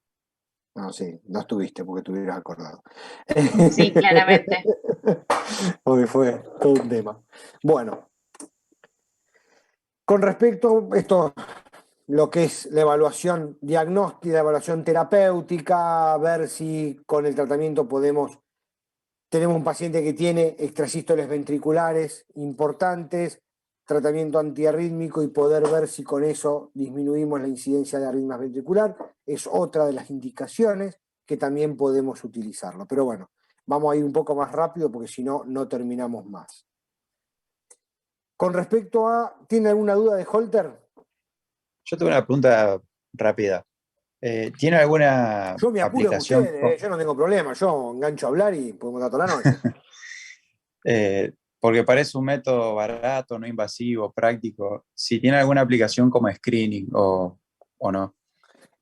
No, sí, no estuviste porque te hubieras acordado. Sí, claramente. Porque fue todo un tema. Bueno, con respecto a esto, lo que es la evaluación diagnóstica, la evaluación terapéutica, ver si con el tratamiento tenemos un paciente que tiene extrasístoles ventriculares importantes, tratamiento antiarrítmico y poder ver si con eso disminuimos la incidencia de arritmias ventricular, es otra de las indicaciones que también podemos utilizarlo. Pero bueno, vamos a ir un poco más rápido porque si no, no terminamos más. Con respecto a, ¿tiene alguna duda de Holter? Yo tengo una pregunta rápida. ¿Tiene alguna Yo me apuro con aplicación? ustedes, yo no tengo problema, yo engancho a hablar y podemos estar toda la noche. Porque parece un método barato, no invasivo, práctico. Si tiene alguna aplicación como screening o no.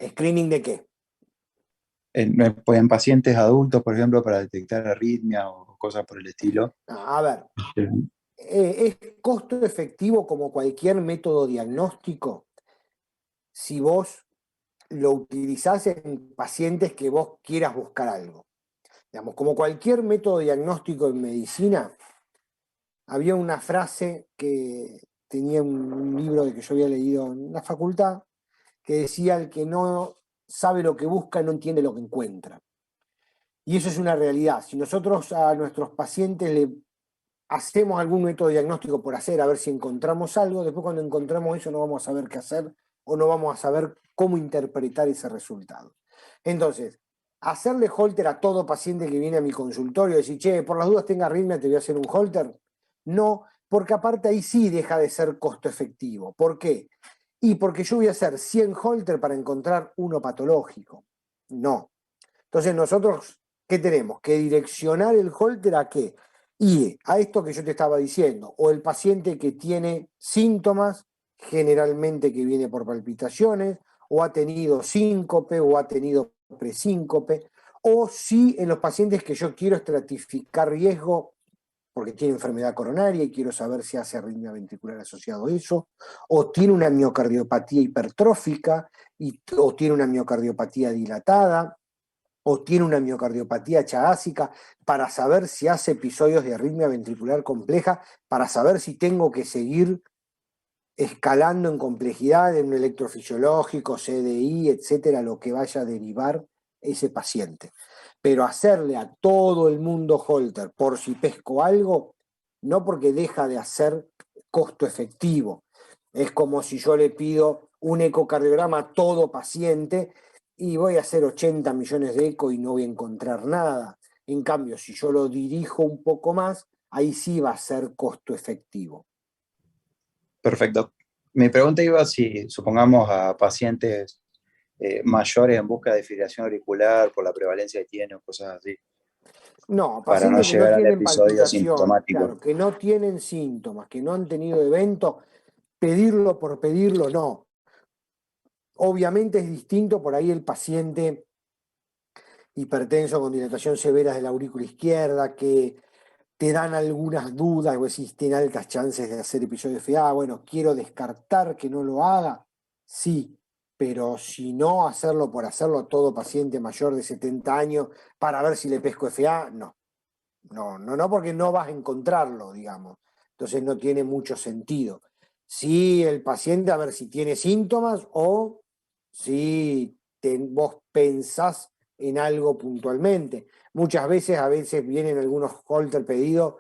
¿Screening de qué? Pues en pacientes adultos, por ejemplo, para detectar arritmia o cosas por el estilo. A ver, Eh, es costo efectivo como cualquier método diagnóstico si vos lo utilizás en pacientes que vos quieras buscar algo. Digamos, como cualquier método diagnóstico en medicina, había una frase que tenía un libro de que yo había leído en la facultad, que decía: el que no sabe lo que busca no entiende lo que encuentra. Y eso es una realidad. Si nosotros a nuestros pacientes le hacemos algún método diagnóstico por hacer, a ver si encontramos algo, después cuando encontramos eso no vamos a saber qué hacer o no vamos a saber cómo interpretar ese resultado. Entonces, hacerle holter a todo paciente que viene a mi consultorio, decir, che, por las dudas tenga arritmia, te voy a hacer un holter. No, porque aparte ahí sí deja de ser costo efectivo. ¿Por qué? Y porque yo voy a hacer 100 holter para encontrar uno patológico. No. Entonces nosotros, ¿qué tenemos? Que direccionar el holter a qué. Y a esto que yo te estaba diciendo, o el paciente que tiene síntomas, generalmente que viene por palpitaciones, o ha tenido síncope, o ha tenido presíncope, o si en los pacientes que yo quiero estratificar riesgo, porque tiene enfermedad coronaria y quiero saber si hace arritmia ventricular asociado a eso, o tiene una miocardiopatía hipertrófica, o tiene una miocardiopatía dilatada, o tiene una miocardiopatía chagásica, para saber si hace episodios de arritmia ventricular compleja, para saber si tengo que seguir escalando en complejidad en un electrofisiológico, CDI, etcétera, lo que vaya a derivar ese paciente. Pero hacerle a todo el mundo holter por si pesco algo, no porque deja de hacer costo efectivo. Es como si yo le pido un ecocardiograma a todo paciente y voy a hacer 80 millones de eco y no voy a encontrar nada. En cambio, si yo lo dirijo un poco más, ahí sí va a ser costo efectivo. Perfecto. Mi pregunta iba si, supongamos, a pacientes mayores en busca de fibrilación auricular por la prevalencia que tiene o cosas así, No, para no pacientes que no llegar al tienen episodio palpitación, sintomático. claro, que no tienen síntomas, que no han tenido evento, pedirlo por pedirlo, no. Obviamente es distinto por ahí el paciente hipertenso con dilatación severa de la aurícula izquierda, que te dan algunas dudas, o decís, tiene altas chances de hacer episodio de FA, bueno, quiero descartar que no lo haga, sí, pero si no hacerlo por hacerlo a todo paciente mayor de 70 años para ver si le pesco FA, no. No, porque no vas a encontrarlo, digamos. Entonces no tiene mucho sentido. Si el paciente, a ver si tiene síntomas o si vos pensás en algo puntualmente. Muchas veces, a veces vienen algunos holter pedidos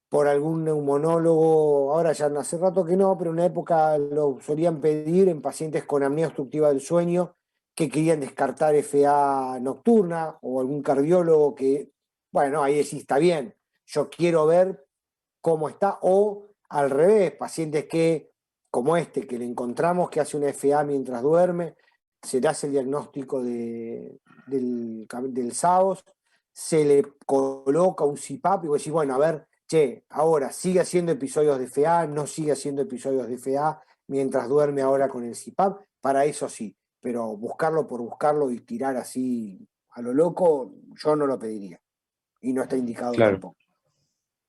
por algún neumonólogo, ahora ya hace rato que no, pero en una época lo solían pedir en pacientes con apnea obstructiva del sueño que querían descartar FA nocturna, o algún cardiólogo que, bueno, ahí decís, está bien, yo quiero ver cómo está, o al revés, pacientes que, como este, que le encontramos que hace una FA mientras duerme, se le hace el diagnóstico del SAOS, se le coloca un CPAP y vos decís, bueno, a ver, che, ahora sigue haciendo episodios de FA, no sigue haciendo episodios de FA mientras duerme ahora con el CPAP, para eso sí, pero buscarlo por buscarlo y tirar así a lo loco, yo no lo pediría. Y no está indicado Claro, tampoco.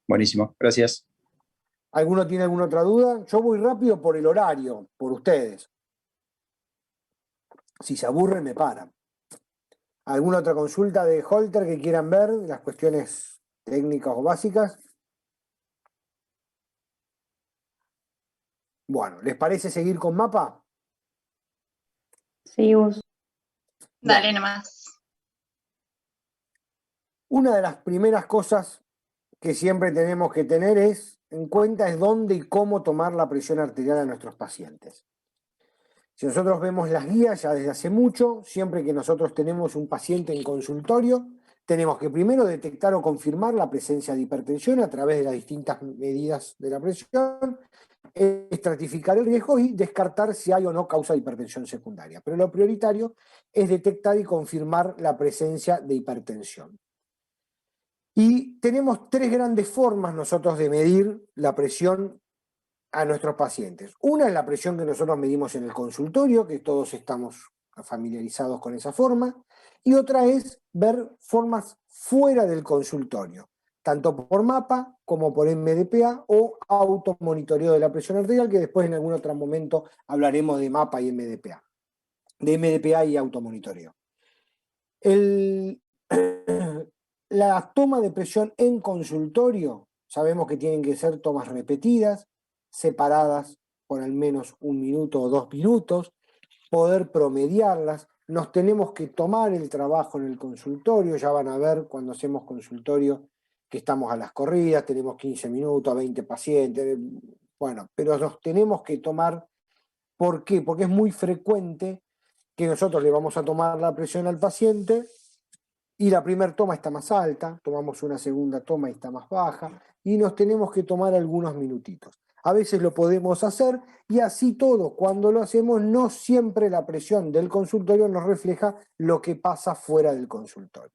buenísimo, gracias. ¿Alguno tiene alguna otra duda? Yo voy rápido por el horario, por ustedes. Si se aburren, me paran. ¿Alguna otra consulta de Holter que quieran ver? Las cuestiones técnicas o básicas. Bueno, ¿les parece seguir con mapa? Sí, Gus. Dale Bueno, nomás. una de las primeras cosas que siempre tenemos que tener en cuenta es dónde y cómo tomar la presión arterial a nuestros pacientes. Si nosotros vemos las guías ya desde hace mucho, siempre que nosotros tenemos un paciente en consultorio, tenemos que primero detectar o confirmar la presencia de hipertensión a través de las distintas medidas de la presión, estratificar el riesgo y descartar si hay o no causa de hipertensión secundaria. Pero lo prioritario es detectar y confirmar la presencia de hipertensión. Y tenemos tres grandes formas nosotros de medir la presión a nuestros pacientes. Una es la presión que nosotros medimos en el consultorio, que todos estamos familiarizados con esa forma, y otra es ver formas fuera del consultorio, tanto por mapa como por MDPA o automonitoreo de la presión arterial, que después en algún otro momento hablaremos de mapa y MDPA, de MDPA y automonitoreo. La toma de presión en consultorio, sabemos que tienen que ser tomas repetidas, separadas por al menos 1 minuto o 2 minutos, poder promediarlas. Nos tenemos que tomar el trabajo en el consultorio, ya van a ver cuando hacemos consultorio que estamos a las corridas, tenemos 15 minutos, 20 pacientes, bueno, pero nos tenemos que tomar. ¿Por qué? Porque es muy frecuente que nosotros le vamos a tomar la presión al paciente y la primera toma está más alta, tomamos una segunda toma y está más baja, y nos tenemos que tomar algunos minutitos. A veces lo podemos hacer y así todo, cuando lo hacemos, no siempre la presión del consultorio nos refleja lo que pasa fuera del consultorio.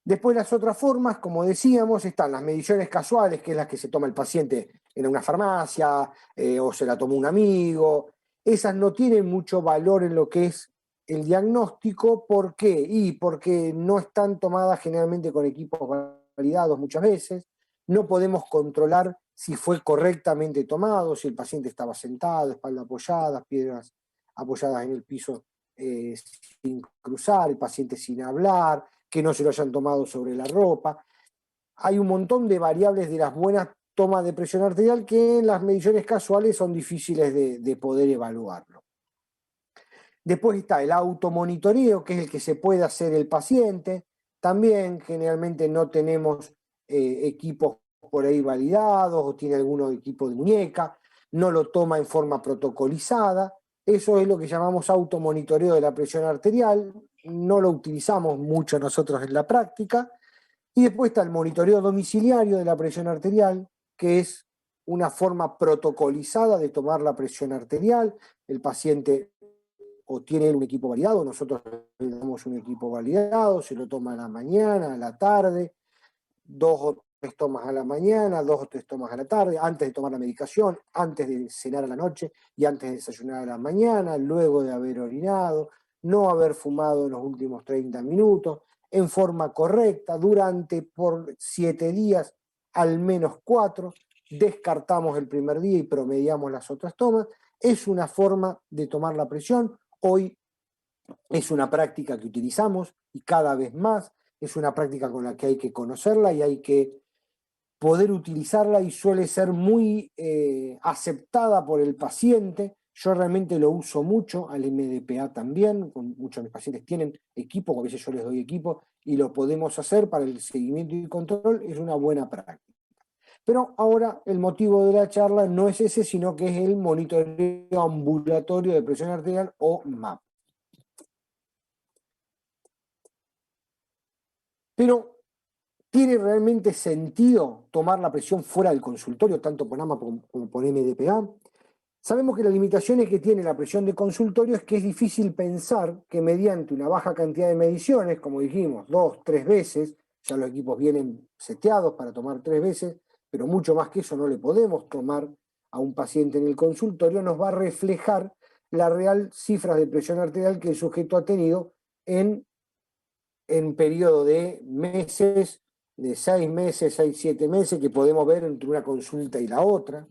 Después las otras formas, como decíamos, están las mediciones casuales, que es las que se toma el paciente en una farmacia o se la tomó un amigo. Esas no tienen mucho valor en lo que es el diagnóstico. ¿Por qué? Y porque no están tomadas generalmente con equipos validados muchas veces. No podemos controlar si fue correctamente tomado, si el paciente estaba sentado, espalda apoyada, piedras apoyadas en el piso sin cruzar, el paciente sin hablar, que no se lo hayan tomado sobre la ropa. Hay un montón de variables de las buenas tomas de presión arterial que en las mediciones casuales son difíciles de poder evaluarlo. Después está el automonitoreo, que es el que se puede hacer el paciente. También generalmente no tenemos equipos por ahí validados o tiene alguno equipo de muñeca, no lo toma en forma protocolizada. Eso es lo que llamamos automonitoreo de la presión arterial, no lo utilizamos mucho nosotros en la práctica. Y después está el monitoreo domiciliario de la presión arterial, que es una forma protocolizada de tomar la presión arterial. El paciente o tiene un equipo validado, nosotros le damos un equipo validado, se lo toma a la mañana, a la tarde, 2 o 3 tomas a la mañana, 2 o 3 tomas a la tarde, antes de tomar la medicación, antes de cenar a la noche y antes de desayunar a la mañana, luego de haber orinado, no haber fumado en los últimos 30 minutos, en forma correcta, durante por 7 días, al menos 4, descartamos el primer día y promediamos las otras tomas. Es una forma de tomar la presión. Hoy es una práctica que utilizamos y cada vez más es una práctica con la que hay que conocerla y hay que poder utilizarla y suele ser muy aceptada por el paciente. Yo realmente lo uso mucho, al MDPA también, muchos de mis pacientes tienen equipo, a veces yo les doy equipo y lo podemos hacer para el seguimiento y control, es una buena práctica. Pero ahora el motivo de la charla no es ese, sino que es el monitoreo ambulatorio de presión arterial o MAP. Pero, ¿tiene realmente sentido tomar la presión fuera del consultorio, tanto por AMA como por MDPA? Sabemos que las limitaciones que tiene la presión de consultorio es que es difícil pensar que mediante una baja cantidad de mediciones, como dijimos, 2, 3 veces, ya los equipos vienen seteados para tomar 3 veces, pero mucho más que eso no le podemos tomar a un paciente en el consultorio, nos va a reflejar la real cifra de presión arterial que el sujeto ha tenido en periodo de meses, de 6 meses, 6, 7 meses, que podemos ver entre una consulta y la otra.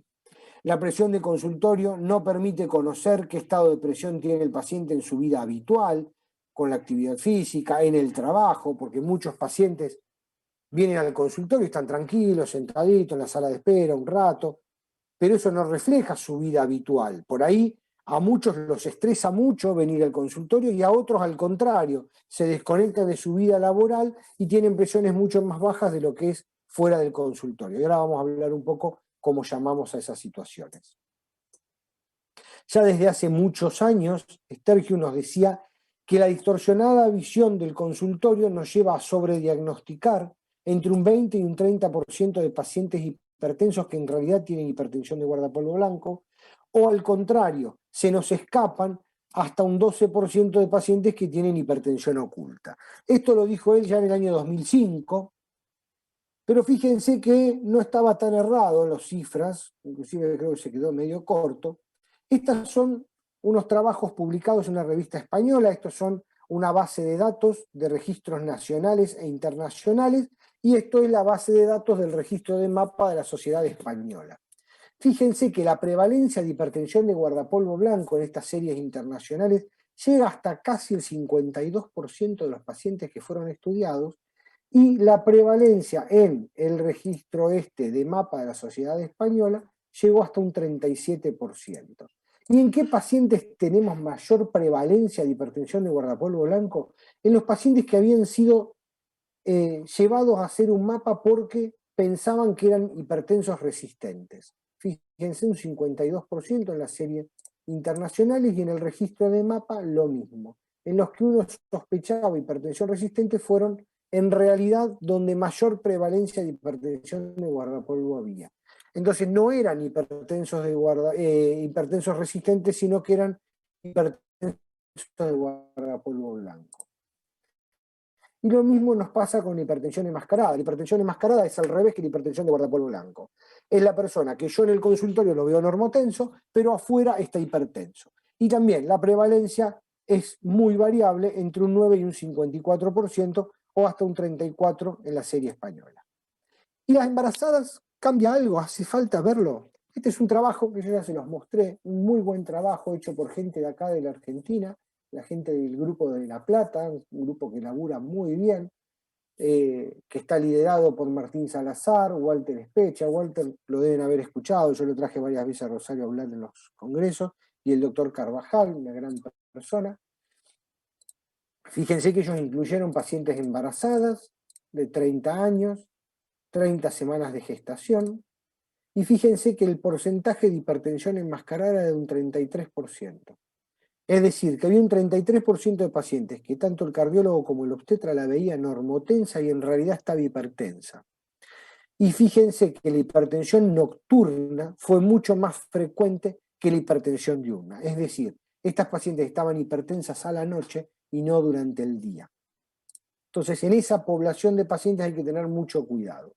La presión de consultorio no permite conocer qué estado de presión tiene el paciente en su vida habitual, con la actividad física, en el trabajo, porque muchos pacientes vienen al consultorio y están tranquilos, sentaditos en la sala de espera un rato, pero eso no refleja su vida habitual. Por ahí a muchos los estresa mucho venir al consultorio y a otros al contrario, se desconectan de su vida laboral y tienen presiones mucho más bajas de lo que es fuera del consultorio. Y ahora vamos a hablar un poco cómo llamamos a esas situaciones. Ya desde hace muchos años, Stergiou nos decía que la distorsionada visión del consultorio nos lleva a sobrediagnosticar entre un 20 y un 30% de pacientes hipertensos que en realidad tienen hipertensión de guardapolvo blanco, o al contrario, se nos escapan hasta un 12% de pacientes que tienen hipertensión oculta. Esto lo dijo él ya en el año 2005, pero fíjense que no estaba tan errado en las cifras, inclusive creo que se quedó medio corto. Estos son unos trabajos publicados en una revista española, estos son una base de datos de registros nacionales e internacionales, y esto es la base de datos del registro de mapa de la Sociedad Española. Fíjense que la prevalencia de hipertensión de guardapolvo blanco en estas series internacionales llega hasta casi el 52% de los pacientes que fueron estudiados, y la prevalencia en el registro de mapa de la Sociedad Española llegó hasta un 37%. ¿Y en qué pacientes tenemos mayor prevalencia de hipertensión de guardapolvo blanco? En los pacientes que habían sido llevados a hacer un mapa porque pensaban que eran hipertensos resistentes. Fíjense, un 52% en las series internacionales, y en el registro de mapa lo mismo. En los que uno sospechaba hipertensión resistente fueron en realidad donde mayor prevalencia de hipertensión de guardapolvo había. Entonces no eran hipertensos resistentes, sino que eran hipertensos de guardapolvo blanco. Y lo mismo nos pasa con la hipertensión enmascarada. La hipertensión enmascarada es al revés que la hipertensión de guardapolvo blanco. Es la persona que yo en el consultorio lo veo normotenso, pero afuera está hipertenso. Y también la prevalencia es muy variable, entre un 9 y un 54%, o hasta un 34% en la serie española. ¿Y las embarazadas cambia algo? ¿Hace falta verlo? Este es un trabajo que yo ya se los mostré, un muy buen trabajo hecho por gente de acá de la Argentina, la gente del grupo de La Plata, un grupo que labura muy bien, que está liderado por Martín Salazar, Walter Especha. Walter lo deben haber escuchado, yo lo traje varias veces a Rosario a hablar en los congresos, y el doctor Carvajal, una gran persona. Fíjense que ellos incluyeron pacientes embarazadas de 30 años, 30 semanas de gestación, y fíjense que el porcentaje de hipertensión enmascarada era de un 33%. Es decir, que había un 33% de pacientes que tanto el cardiólogo como el obstetra la veían normotensa y en realidad estaba hipertensa. Y fíjense que la hipertensión nocturna fue mucho más frecuente que la hipertensión diurna. Es decir, estas pacientes estaban hipertensas a la noche y no durante el día. Entonces, en esa población de pacientes hay que tener mucho cuidado.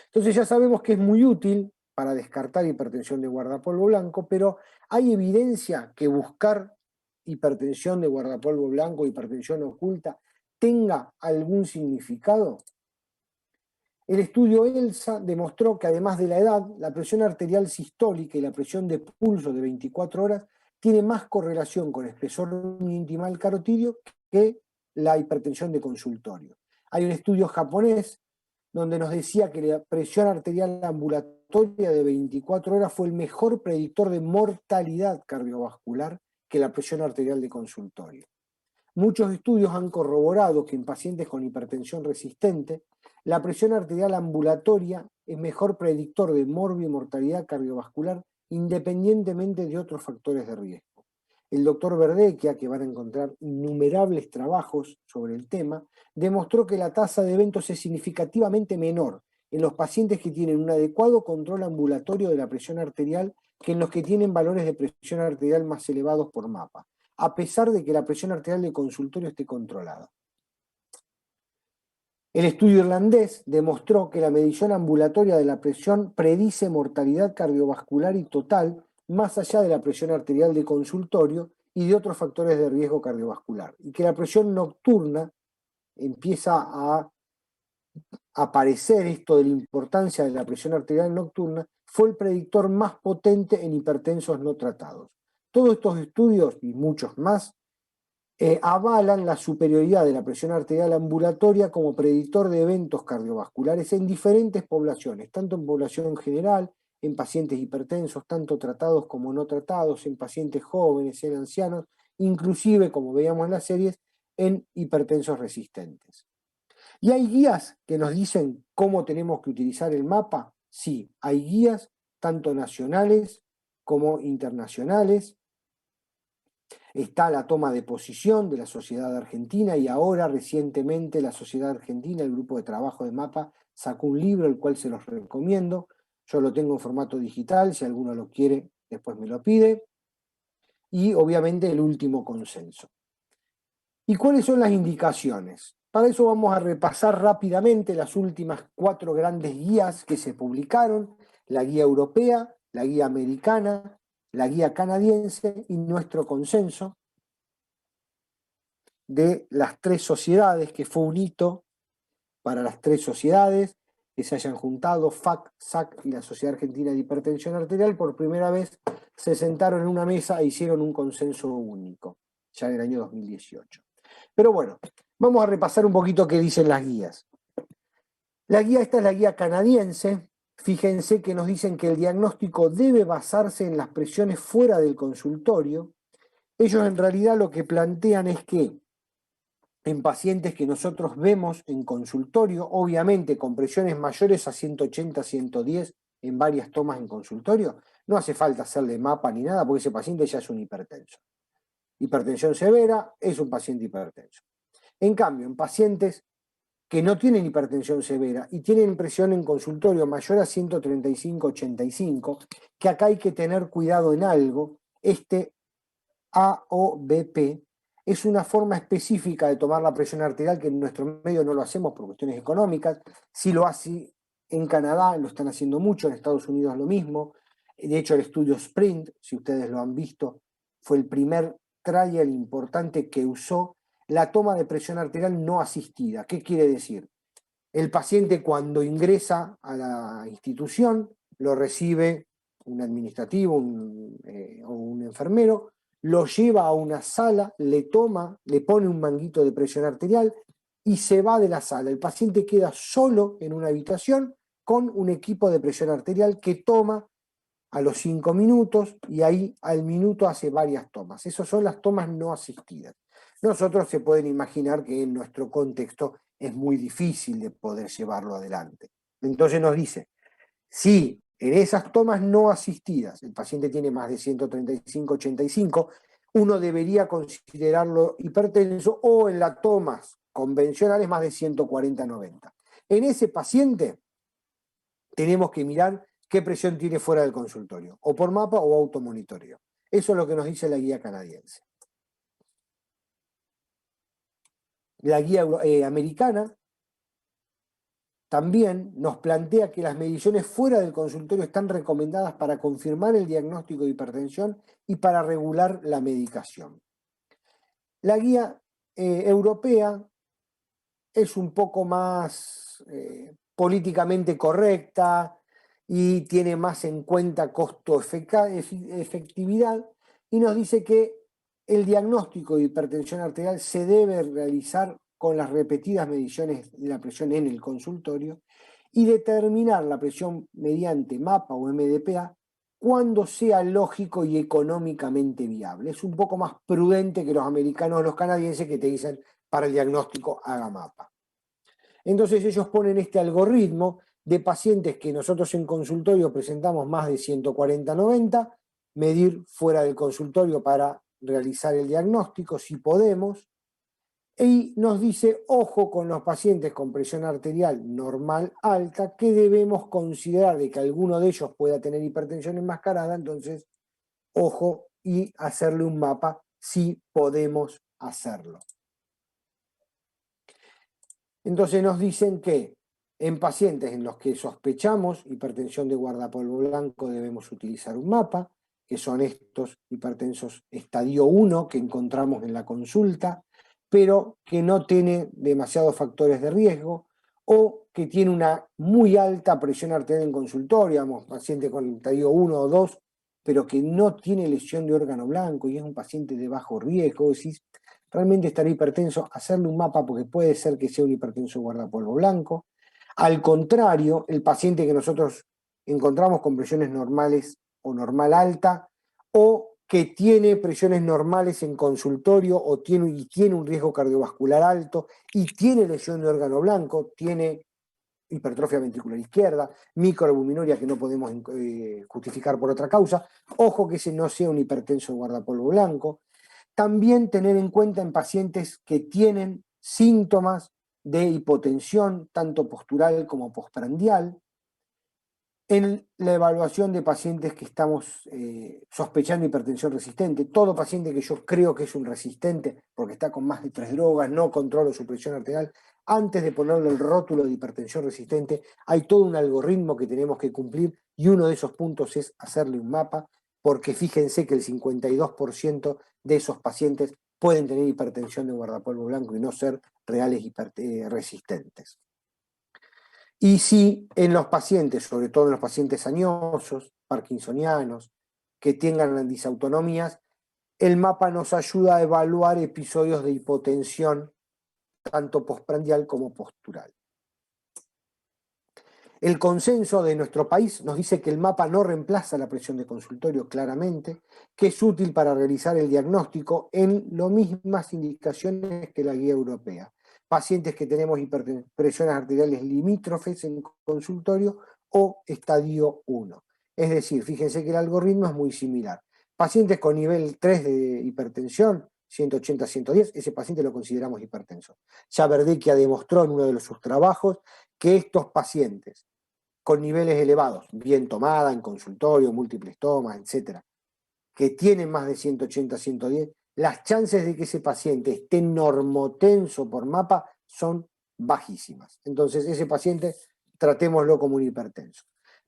Entonces ya sabemos que es muy útil para descartar hipertensión de guardapolvo blanco, pero ¿hay evidencia que buscar hipertensión de guardapolvo blanco, hipertensión oculta, tenga algún significado? El estudio ELSA demostró que además de la edad, la presión arterial sistólica y la presión de pulso de 24 horas tiene más correlación con espesor intimal carotidio que la hipertensión de consultorio. Hay un estudio japonés donde nos decía que la presión arterial ambulatoria de 24 horas fue el mejor predictor de mortalidad cardiovascular que la presión arterial de consultorio. Muchos estudios han corroborado que en pacientes con hipertensión resistente, la presión arterial ambulatoria es mejor predictor de morbimortalidad cardiovascular independientemente de otros factores de riesgo. El doctor Verdecchia, que van a encontrar innumerables trabajos sobre el tema, demostró que la tasa de eventos es significativamente menor en los pacientes que tienen un adecuado control ambulatorio de la presión arterial que en los que tienen valores de presión arterial más elevados por mapa, a pesar de que la presión arterial de consultorio esté controlada. El estudio irlandés demostró que la medición ambulatoria de la presión predice mortalidad cardiovascular y total más allá de la presión arterial de consultorio y de otros factores de riesgo cardiovascular, y que la presión nocturna empieza a aparecer esto de la importancia de la presión arterial nocturna, fue el predictor más potente en hipertensos no tratados. Todos estos estudios y muchos más avalan la superioridad de la presión arterial ambulatoria como predictor de eventos cardiovasculares en diferentes poblaciones, tanto en población general, en pacientes hipertensos, tanto tratados como no tratados, en pacientes jóvenes, en ancianos, inclusive, como veíamos en las series, en hipertensos resistentes. ¿Y hay guías que nos dicen cómo tenemos que utilizar el mapa? Sí, hay guías tanto nacionales como internacionales. Está la toma de posición de la Sociedad Argentina, y ahora recientemente la Sociedad Argentina, el grupo de trabajo de mapa, sacó un libro, el cual se los recomiendo, Yo lo tengo en formato digital, si alguno lo quiere, después me lo pide. Y obviamente el último consenso. ¿Y cuáles son las indicaciones? Para eso vamos a repasar rápidamente las últimas 4 grandes guías que se publicaron: la guía europea, la guía americana, la guía canadiense y nuestro consenso de las 3 sociedades, que fue un hito para las 3 sociedades que se hayan juntado, FAC, SAC y la Sociedad Argentina de Hipertensión Arterial. Por primera vez se sentaron en una mesa e hicieron un consenso único, ya en el año 2018. Pero bueno, vamos a repasar un poquito qué dicen las guías. Esta es la guía canadiense. Fíjense que nos dicen que el diagnóstico debe basarse en las presiones fuera del consultorio. Ellos en realidad lo que plantean es que en pacientes que nosotros vemos en consultorio, obviamente con presiones mayores a 180, 110 en varias tomas en consultorio, no hace falta hacerle mapa ni nada porque ese paciente ya es un hipertenso. Hipertensión severa es un paciente hipertenso. En cambio, en pacientes que no tienen hipertensión severa y tienen presión en consultorio mayor a 135-85, que acá hay que tener cuidado en algo, este AOBP es una forma específica de tomar la presión arterial que en nuestro medio no lo hacemos por cuestiones económicas. Si lo hace en Canadá, lo están haciendo mucho, en Estados Unidos lo mismo. De hecho, el estudio SPRINT, si ustedes lo han visto, fue el primer trial importante que usó la toma de presión arterial no asistida. ¿Qué quiere decir? El paciente cuando ingresa a la institución lo recibe un administrativo o un enfermero, lo lleva a una sala, le pone un manguito de presión arterial y se va de la sala. El paciente queda solo en una habitación con un equipo de presión arterial que toma a los 5 minutos y ahí al minuto hace varias tomas. Esas son las tomas no asistidas. Nosotros se pueden imaginar que en nuestro contexto es muy difícil de poder llevarlo adelante. Entonces nos dice, si en esas tomas no asistidas el paciente tiene más de 135-85, uno debería considerarlo hipertenso, o en las tomas convencionales más de 140-90. En ese paciente tenemos que mirar qué presión tiene fuera del consultorio, o por mapa o automonitoreo. Eso es lo que nos dice la guía canadiense. La guía americana también nos plantea que las mediciones fuera del consultorio están recomendadas para confirmar el diagnóstico de hipertensión y para regular la medicación. La guía europea es un poco más políticamente correcta y tiene más en cuenta costo-efectividad, y nos dice que el diagnóstico de hipertensión arterial se debe realizar con las repetidas mediciones de la presión en el consultorio y determinar la presión mediante mapa o MDPA cuando sea lógico y económicamente viable. Es un poco más prudente que los americanos o los canadienses que te dicen para el diagnóstico haga mapa. Entonces ellos ponen este algoritmo de pacientes que nosotros en consultorio presentamos más de 140-90, medir fuera del consultorio para realizar el diagnóstico si podemos, y nos dice, ojo con los pacientes con presión arterial normal alta, que debemos considerar de que alguno de ellos pueda tener hipertensión enmascarada, entonces ojo y hacerle un mapa si podemos hacerlo. Entonces nos dicen que en pacientes en los que sospechamos hipertensión de guardapolvo blanco debemos utilizar un mapa, que son estos hipertensos estadio 1 que encontramos en la consulta, pero que no tiene demasiados factores de riesgo, o que tiene una muy alta presión arterial en consultorio, digamos, paciente con estadio 1 o 2, pero que no tiene lesión de órgano blanco y es un paciente de bajo riesgo. Decís, realmente estará hipertenso, hacerle un mapa porque puede ser que sea un hipertenso guardapolvo blanco. Al contrario, el paciente que nosotros encontramos con presiones normales o normal alta, o que tiene presiones normales en consultorio o tiene un riesgo cardiovascular alto y tiene lesión de órgano blanco, tiene hipertrofia ventricular izquierda, microalbuminuria que no podemos justificar por otra causa, ojo que ese no sea un hipertenso guardapolvo blanco. También tener en cuenta en pacientes que tienen síntomas de hipotensión, tanto postural como postprandial. En la evaluación de pacientes que estamos sospechando hipertensión resistente, todo paciente que yo creo que es un resistente porque está con más de 3 drogas, no controlo su presión arterial, antes de ponerle el rótulo de hipertensión resistente, hay todo un algoritmo que tenemos que cumplir y uno de esos puntos es hacerle un mapa, porque fíjense que el 52% de esos pacientes pueden tener hipertensión de guardapolvo blanco y no ser reales resistentes. Y si en los pacientes, sobre todo en los pacientes añosos, parkinsonianos, que tengan disautonomías, el mapa nos ayuda a evaluar episodios de hipotensión, tanto postprandial como postural. El consenso de nuestro país nos dice que el mapa no reemplaza la presión de consultorio claramente, que es útil para realizar el diagnóstico en las mismas indicaciones que la guía europea. Pacientes que tenemos presiones arteriales limítrofes en consultorio o estadio 1. Es decir, fíjense que el algoritmo es muy similar. Pacientes con nivel 3 de hipertensión, 180-110, ese paciente lo consideramos hipertenso. Ya Verdecchia demostró en uno de sus trabajos que estos pacientes con niveles elevados, bien tomada, en consultorio, múltiples tomas, etcétera, que tienen más de 180-110, las chances de que ese paciente esté normotenso por mapa son bajísimas. Entonces, ese paciente tratémoslo como un hipertenso.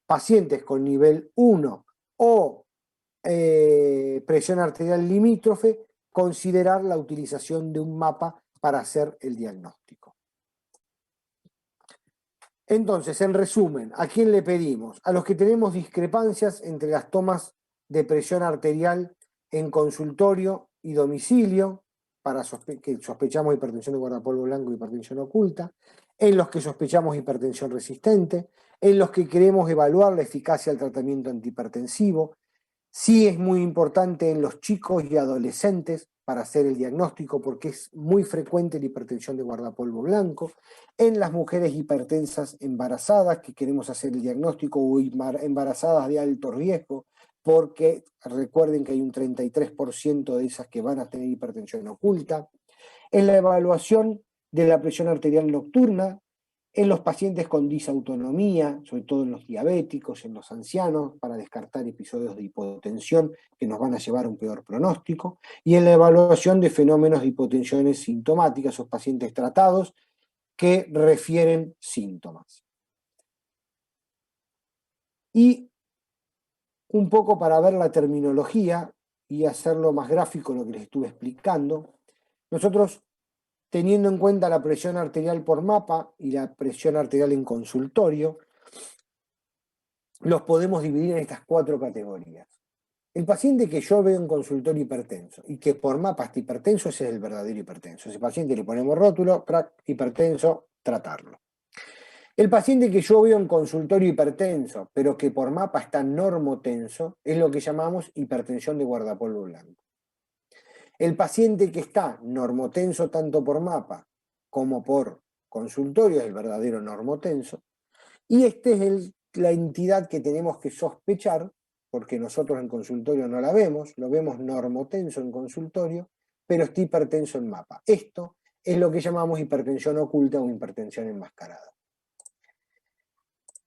Pacientes con nivel 1 o presión arterial limítrofe, considerar la utilización de un mapa para hacer el diagnóstico. Entonces, en resumen, ¿a quién le pedimos? A los que tenemos discrepancias entre las tomas de presión arterial en consultorio y domicilio, para que sospechamos hipertensión de guardapolvo blanco y hipertensión oculta, en los que sospechamos hipertensión resistente, en los que queremos evaluar la eficacia del tratamiento antihipertensivo. Sí es muy importante en los chicos y adolescentes para hacer el diagnóstico porque es muy frecuente la hipertensión de guardapolvo blanco, en las mujeres hipertensas embarazadas que queremos hacer el diagnóstico o embarazadas de alto riesgo, porque recuerden que hay un 33% de esas que van a tener hipertensión oculta, en la evaluación de la presión arterial nocturna, en los pacientes con disautonomía, sobre todo en los diabéticos, en los ancianos, para descartar episodios de hipotensión que nos van a llevar a un peor pronóstico, y en la evaluación de fenómenos de hipotensiones sintomáticas, esos pacientes tratados que refieren síntomas. Y un poco para ver la terminología y hacerlo más gráfico lo que les estuve explicando, nosotros, teniendo en cuenta la presión arterial por mapa y la presión arterial en consultorio, los podemos dividir en estas 4 categorías. El paciente que yo veo en consultorio hipertenso y que por mapa está hipertenso, ese es el verdadero hipertenso. Ese paciente le ponemos rótulo, hipertenso, tratarlo. El paciente que yo veo en consultorio hipertenso, pero que por mapa está normotenso, es lo que llamamos hipertensión de guardapolvo blanco. El paciente que está normotenso tanto por mapa como por consultorio es el verdadero normotenso. Y esta es la entidad que tenemos que sospechar, porque nosotros en consultorio no la vemos, lo vemos normotenso en consultorio, pero está hipertenso en mapa. Esto es lo que llamamos hipertensión oculta o hipertensión enmascarada.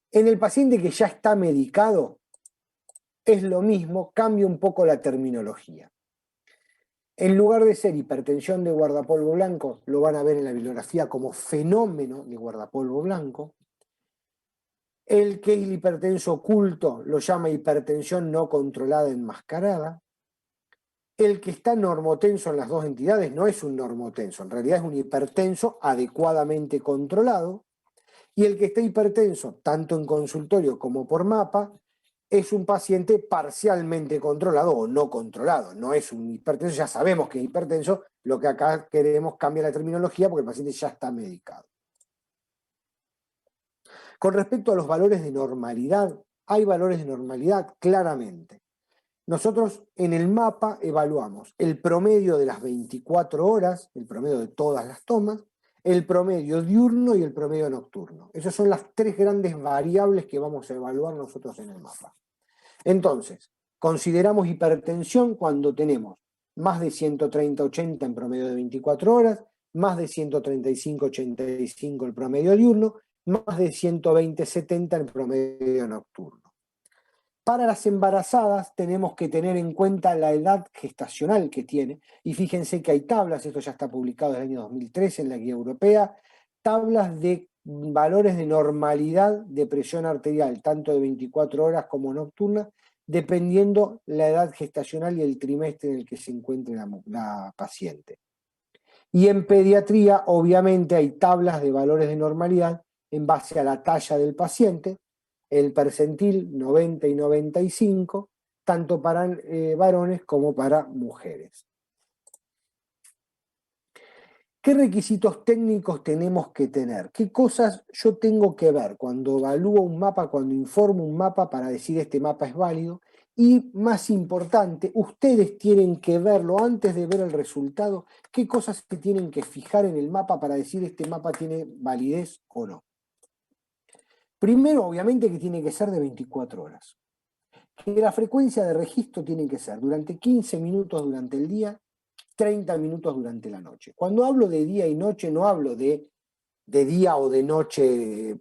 En el paciente que ya está medicado, es lo mismo, cambia un poco la terminología. En lugar de ser hipertensión de guardapolvo blanco, lo van a ver en la bibliografía como fenómeno de guardapolvo blanco. El que es el hipertenso oculto lo llama hipertensión no controlada enmascarada. El que está normotenso en las 2 entidades no es un normotenso, en realidad es un hipertenso adecuadamente controlado. Y el que está hipertenso, tanto en consultorio como por mapa, es un paciente parcialmente controlado o no controlado. No es un hipertenso, ya sabemos que es hipertenso, lo que acá queremos cambiar la terminología porque el paciente ya está medicado. Con respecto a los valores de normalidad, hay valores de normalidad claramente. Nosotros en el mapa evaluamos el promedio de las 24 horas, el promedio de todas las tomas, el promedio diurno y el promedio nocturno. Esas son las 3 grandes variables que vamos a evaluar nosotros en el mapa. Entonces, consideramos hipertensión cuando tenemos más de 130-80 en promedio de 24 horas, más de 135-85 el promedio diurno, más de 120-70 en promedio nocturno. Para las embarazadas tenemos que tener en cuenta la edad gestacional que tiene, y fíjense que hay tablas, esto ya está publicado en el año 2013 en la guía europea, tablas de valores de normalidad de presión arterial, tanto de 24 horas como nocturna, dependiendo la edad gestacional y el trimestre en el que se encuentre la paciente. Y en pediatría, obviamente, hay tablas de valores de normalidad en base a la talla del paciente, el percentil 90 y 95, tanto para varones como para mujeres. ¿Qué requisitos técnicos tenemos que tener? ¿Qué cosas yo tengo que ver cuando evalúo un mapa, cuando informo un mapa para decir este mapa es válido? Y más importante, ustedes tienen que verlo antes de ver el resultado. ¿Qué cosas se tienen que fijar en el mapa para decir este mapa tiene validez o no? Primero, obviamente, que tiene que ser de 24 horas. Que la frecuencia de registro tiene que ser durante 15 minutos durante el día, 30 minutos durante la noche. Cuando hablo de día y noche, no hablo de día o de noche,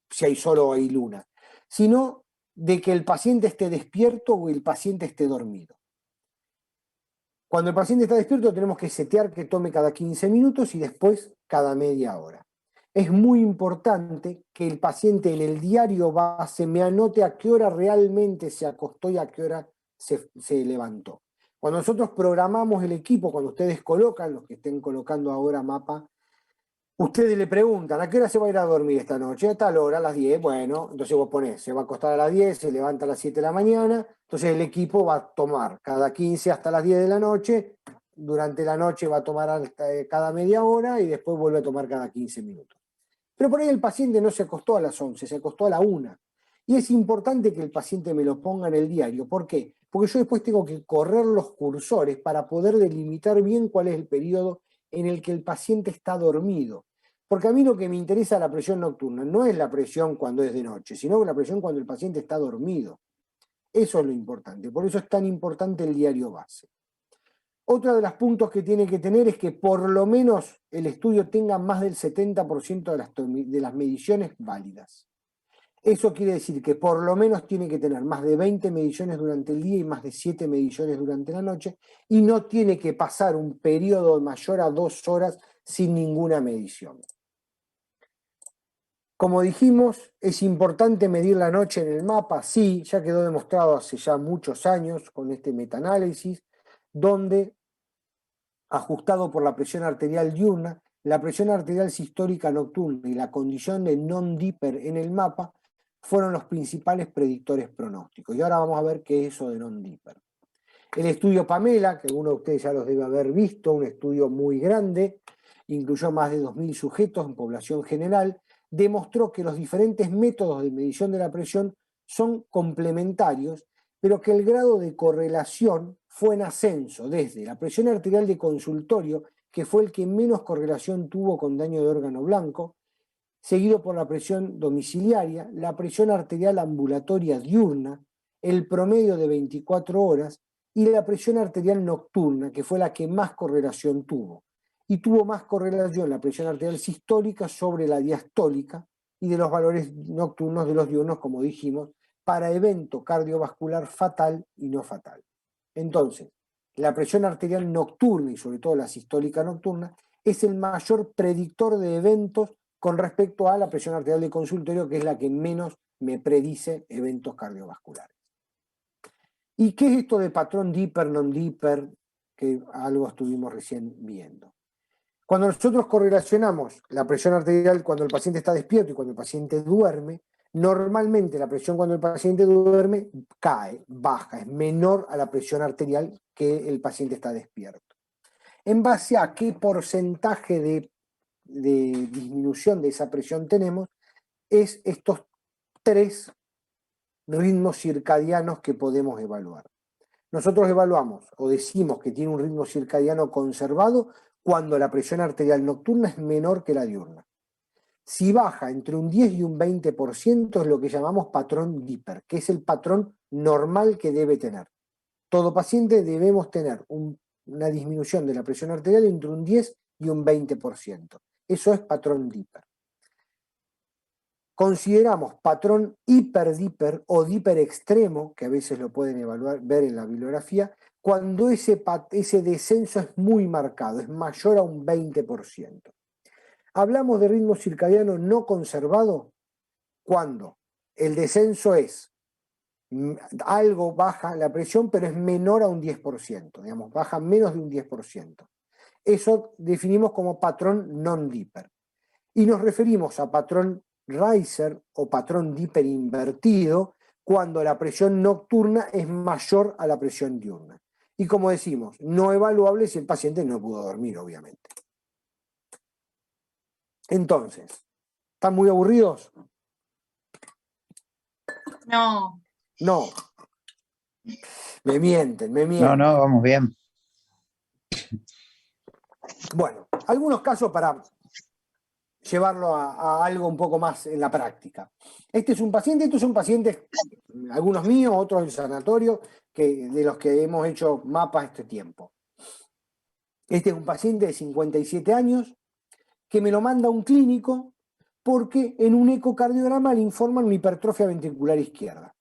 si hay sol o hay luna, sino de que el paciente esté despierto o el paciente esté dormido. Cuando el paciente está despierto tenemos que setear que tome cada 15 minutos y después cada media hora. Es muy importante que el paciente en el diario base me anote a qué hora realmente se acostó y a qué hora se levantó. Cuando nosotros programamos el equipo, cuando ustedes colocan, los que estén colocando ahora mapa, ustedes le preguntan, ¿a qué hora se va a ir a dormir esta noche? A tal hora, a las 10, bueno, entonces vos ponés, se va a acostar a las 10, se levanta a las 7 de la mañana, entonces el equipo va a tomar cada 15 hasta las 10 de la noche, durante la noche va a tomar cada media hora y después vuelve a tomar cada 15 minutos. Pero por ahí el paciente no se acostó a las 11, se acostó a la 1. Y es importante que el paciente me lo ponga en el diario. ¿Por qué? Porque yo después tengo que correr los cursores para poder delimitar bien cuál es el periodo en el que el paciente está dormido. Porque a mí lo que me interesa la presión nocturna no es la presión cuando es de noche, sino la presión cuando el paciente está dormido. Eso es lo importante. Por eso es tan importante el diario base. Otro de los puntos que tiene que tener es que por lo menos el estudio tenga más del 70% de las mediciones válidas. Eso quiere decir que por lo menos tiene que tener más de 20 mediciones durante el día y más de 7 mediciones durante la noche, y no tiene que pasar un periodo mayor a 2 horas sin ninguna medición. Como dijimos, es importante medir la noche en el mapa, sí, ya quedó demostrado hace ya muchos años con este metaanálisis, donde, ajustado por la presión arterial diurna, la presión arterial sistólica nocturna y la condición de non-dipper en el mapa fueron los principales predictores pronósticos. Y ahora vamos a ver qué es eso de non-dipper. El estudio Pamela, que alguno de ustedes ya los debe haber visto, un estudio muy grande, incluyó más de 2.000 sujetos en población general, demostró que los diferentes métodos de medición de la presión son complementarios, pero que el grado de correlación fue en ascenso desde la presión arterial de consultorio, que fue el que menos correlación tuvo con daño de órgano blanco, seguido por la presión domiciliaria, la presión arterial ambulatoria diurna, el promedio de 24 horas y la presión arterial nocturna, que fue la que más correlación tuvo. Y tuvo más correlación la presión arterial sistólica sobre la diastólica y de los valores nocturnos de los diurnos, como dijimos, para evento cardiovascular fatal y no fatal. Entonces, la presión arterial nocturna y sobre todo la sistólica nocturna es el mayor predictor de eventos con respecto a la presión arterial de consultorio, que es la que menos me predice eventos cardiovasculares. ¿Y qué es esto de patrón dipper, non-dipper? Que algo estuvimos recién viendo. Cuando nosotros correlacionamos la presión arterial cuando el paciente está despierto y cuando el paciente duerme, normalmente la presión cuando el paciente duerme cae, baja, es menor a la presión arterial que el paciente está despierto. ¿En base a qué porcentaje de disminución de esa presión tenemos? Es estos 3 ritmos circadianos que podemos evaluar. Nosotros evaluamos o decimos que tiene un ritmo circadiano conservado cuando la presión arterial nocturna es menor que la diurna. Si baja entre un 10 y un 20% es lo que llamamos patrón dipper, que es el patrón normal que debe tener. Todo paciente debemos tener una disminución de la presión arterial entre un 10 y un 20%. Eso es patrón dipper. consideramos patrón hiperdiper o diper extremo, que a veces lo pueden ver en la bibliografía, cuando ese descenso es muy marcado, es mayor a un 20%. Hablamos de ritmo circadiano no conservado cuando el descenso es algo baja la presión, pero es menor a un 10%, digamos, baja menos de un 10%. Eso definimos como patrón non-diper. Y nos referimos a patrón riser o patrón diper invertido cuando la presión nocturna es mayor a la presión diurna. Y como decimos, no evaluable si el paciente no pudo dormir, obviamente. Entonces, ¿están muy aburridos? No. No. Me mienten. No, vamos bien. Bueno, algunos casos para llevarlo a algo un poco más en la práctica. Estos son pacientes, algunos míos, otros del sanatorio, de los que hemos hecho mapas este tiempo. Este es un paciente de 57 años que me lo manda un clínico porque en un ecocardiograma le informan una hipertrofia ventricular izquierda.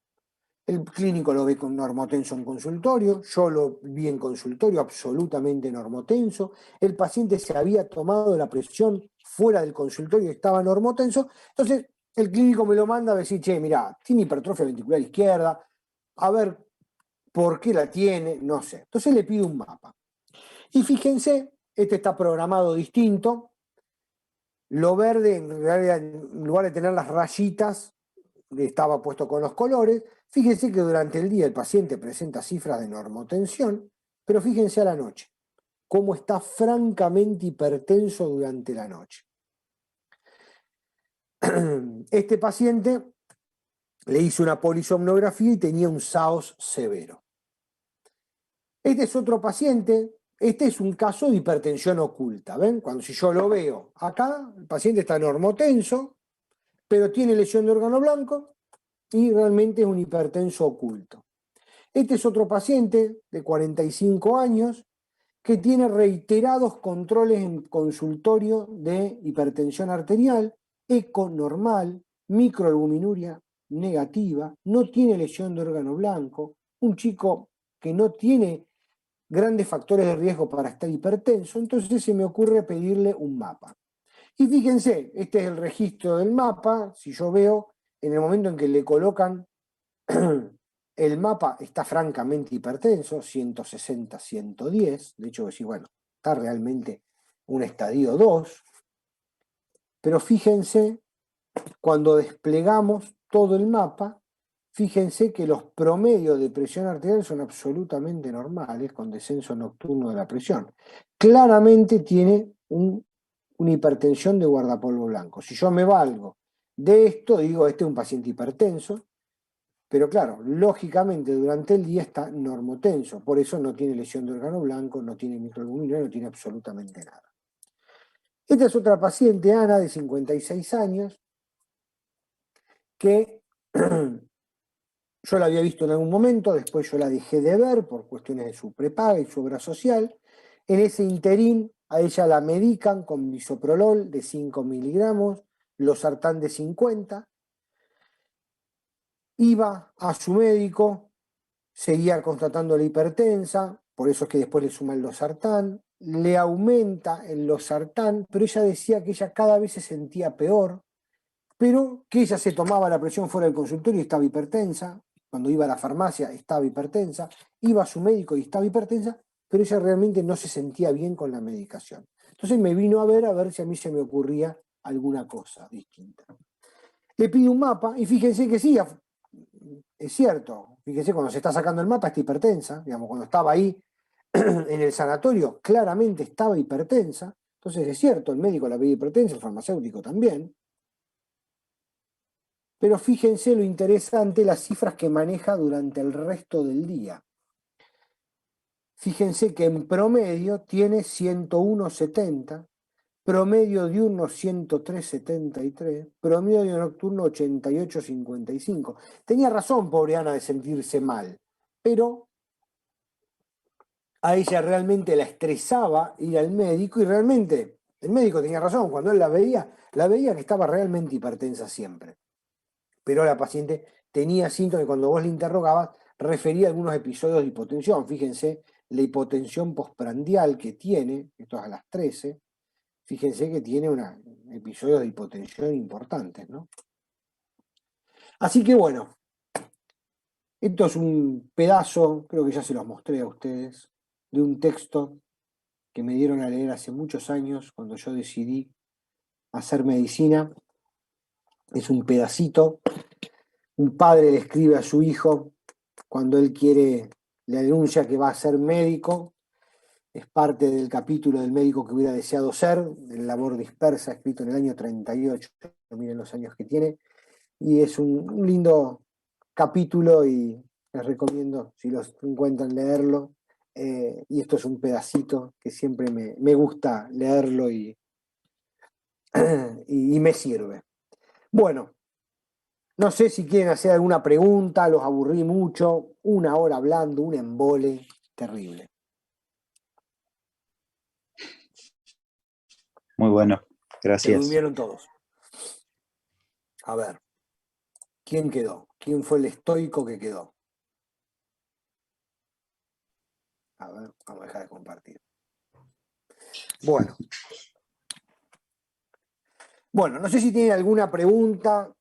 El clínico lo ve con normotenso en consultorio, yo lo vi en consultorio absolutamente normotenso, el paciente se había tomado la presión fuera del consultorio y estaba normotenso, entonces el clínico me lo manda a decir, che, mirá, tiene hipertrofia ventricular izquierda, a ver por qué la tiene, no sé. Entonces le pido un mapa. Y fíjense, este está programado distinto, lo verde en realidad en lugar de tener las rayitas, estaba puesto con los colores. Fíjense que durante el día el paciente presenta cifras de normotensión, pero fíjense a la noche, cómo está francamente hipertenso durante la noche. Este paciente le hizo una polisomnografía y tenía un SAOS severo. Este es otro paciente, este es un caso de hipertensión oculta, ¿ven? Si yo lo veo acá, el paciente está normotenso, pero tiene lesión de órgano blanco y realmente es un hipertenso oculto. Este es otro paciente de 45 años que tiene reiterados controles en consultorio de hipertensión arterial, eco normal, microalbuminuria negativa, no tiene lesión de órgano blanco, un chico que no tiene grandes factores de riesgo para estar hipertenso, entonces se me ocurre pedirle un mapa. Y fíjense, este es el registro del mapa, si yo veo, en el momento en que le colocan el mapa está francamente hipertenso, 160, 110, de hecho decir, bueno, está realmente un estadio 2, pero fíjense, cuando desplegamos todo el mapa, fíjense que los promedios de presión arterial son absolutamente normales, con descenso nocturno de la presión. Claramente tiene una hipertensión de guardapolvo blanco. Si yo me valgo de esto, digo, este es un paciente hipertenso, pero claro, lógicamente durante el día está normotenso, por eso no tiene lesión de órgano blanco, no tiene microalbuminuria, no tiene absolutamente nada. Esta es otra paciente, Ana, de 56 años, que yo la había visto en algún momento, después yo la dejé de ver por cuestiones de su prepaga y su obra social. En ese interín a ella la medican con bisoprolol de 5 miligramos, losartán de 50. Iba a su médico, seguía constatando la hipertensa, por eso es que después le suma el losartán, le aumenta el losartán, pero ella decía que ella cada vez se sentía peor, pero que ella se tomaba la presión fuera del consultorio y estaba hipertensa, cuando iba a la farmacia estaba hipertensa, iba a su médico y estaba hipertensa, pero ella realmente no se sentía bien con la medicación. Entonces me vino a ver si a mí se me ocurría alguna cosa distinta. Le pido un mapa y fíjense que sí, es cierto, fíjense cuando se está sacando el mapa está hipertensa, digamos, cuando estaba ahí en el sanatorio claramente estaba hipertensa, entonces es cierto, el médico la veía hipertensa, el farmacéutico también. Pero fíjense lo interesante, las cifras que maneja durante el resto del día. Fíjense que en promedio tiene 101,70, promedio diurno 103,73, promedio nocturno 88,55. Tenía razón, pobre Ana, de sentirse mal, pero a ella realmente la estresaba ir al médico y realmente el médico tenía razón, cuando él la veía que estaba realmente hipertensa siempre. pero la paciente tenía síntomas y cuando vos le interrogabas refería a algunos episodios de hipotensión. Fíjense la hipotensión postprandial que tiene, esto es a las 13, fíjense que tiene episodios de hipotensión importantes, ¿no? Así que bueno, esto es un pedazo, creo que ya se los mostré a ustedes, de un texto que me dieron a leer hace muchos años cuando yo decidí hacer medicina. Es un pedacito. Un padre le escribe a su hijo cuando él le anuncia que va a ser médico. Es parte del capítulo del médico que hubiera deseado ser, de labor dispersa, escrito en el año 38, miren los años que tiene, y es un lindo capítulo y les recomiendo, si los encuentran, leerlo. Y esto es un pedacito que siempre me gusta leerlo y me sirve. Bueno, no sé si quieren hacer alguna pregunta, los aburrí mucho, 1 hora hablando, un embole terrible. Muy bueno, Se gracias. durmieron todos. A ver, ¿quién quedó? ¿Quién fue el estoico que quedó? A ver, vamos a dejar de compartir. Bueno, no sé si tienen alguna pregunta.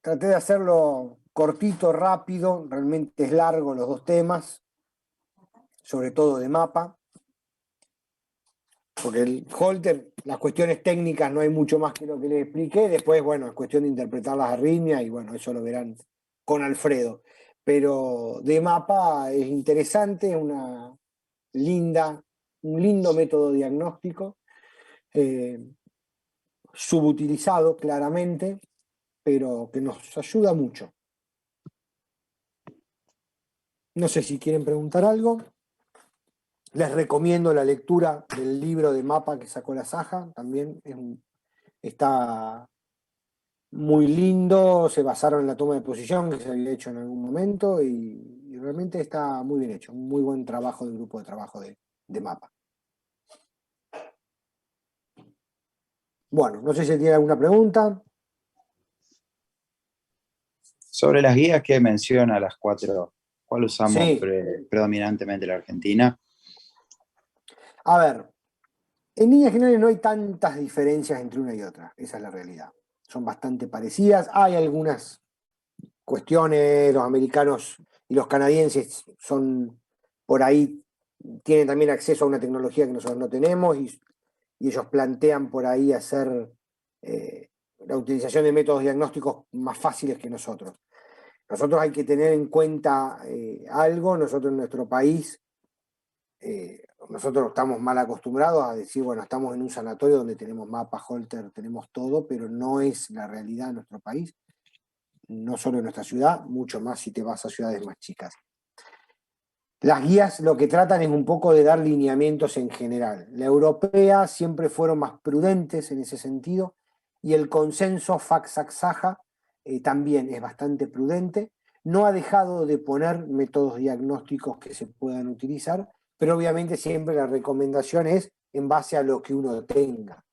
Traté de hacerlo cortito, rápido. Realmente es largo los dos temas, sobre todo de mapa. Porque el Holter, las cuestiones técnicas no hay mucho más que lo que les expliqué. Después, bueno, es cuestión de interpretar las arritmias y bueno, eso lo verán con Alfredo. Pero de mapa es interesante, un lindo método diagnóstico, subutilizado claramente, pero que nos ayuda mucho. No sé si quieren preguntar algo. Les recomiendo la lectura del libro de mapa que sacó la Saja, también está muy lindo, se basaron en la toma de posición que se había hecho en algún momento y realmente está muy bien hecho, un muy buen trabajo del grupo de trabajo de mapa. Bueno, no sé si tiene alguna pregunta. Sobre las guías que menciona, las 4, ¿cuál usamos Sí. predominantemente en la Argentina? A ver, en líneas generales no hay tantas diferencias entre una y otra, esa es la realidad. Son bastante parecidas, hay algunas cuestiones, los americanos y los canadienses son por ahí, tienen también acceso a una tecnología que nosotros no tenemos y ellos plantean por ahí hacer la utilización de métodos diagnósticos más fáciles que nosotros. Nosotros hay que tener en cuenta algo, nosotros en nuestro país, nosotros estamos mal acostumbrados a decir, bueno, estamos en un sanatorio donde tenemos mapa, Holter, tenemos todo, pero no es la realidad en nuestro país, no solo en nuestra ciudad, mucho más si te vas a ciudades más chicas. Las guías lo que tratan es un poco de dar lineamientos en general. La europea siempre fueron más prudentes en ese sentido y el consenso Fax-Saxa también es bastante prudente. No ha dejado de poner métodos diagnósticos que se puedan utilizar, pero obviamente siempre la recomendación es en base a lo que uno tenga.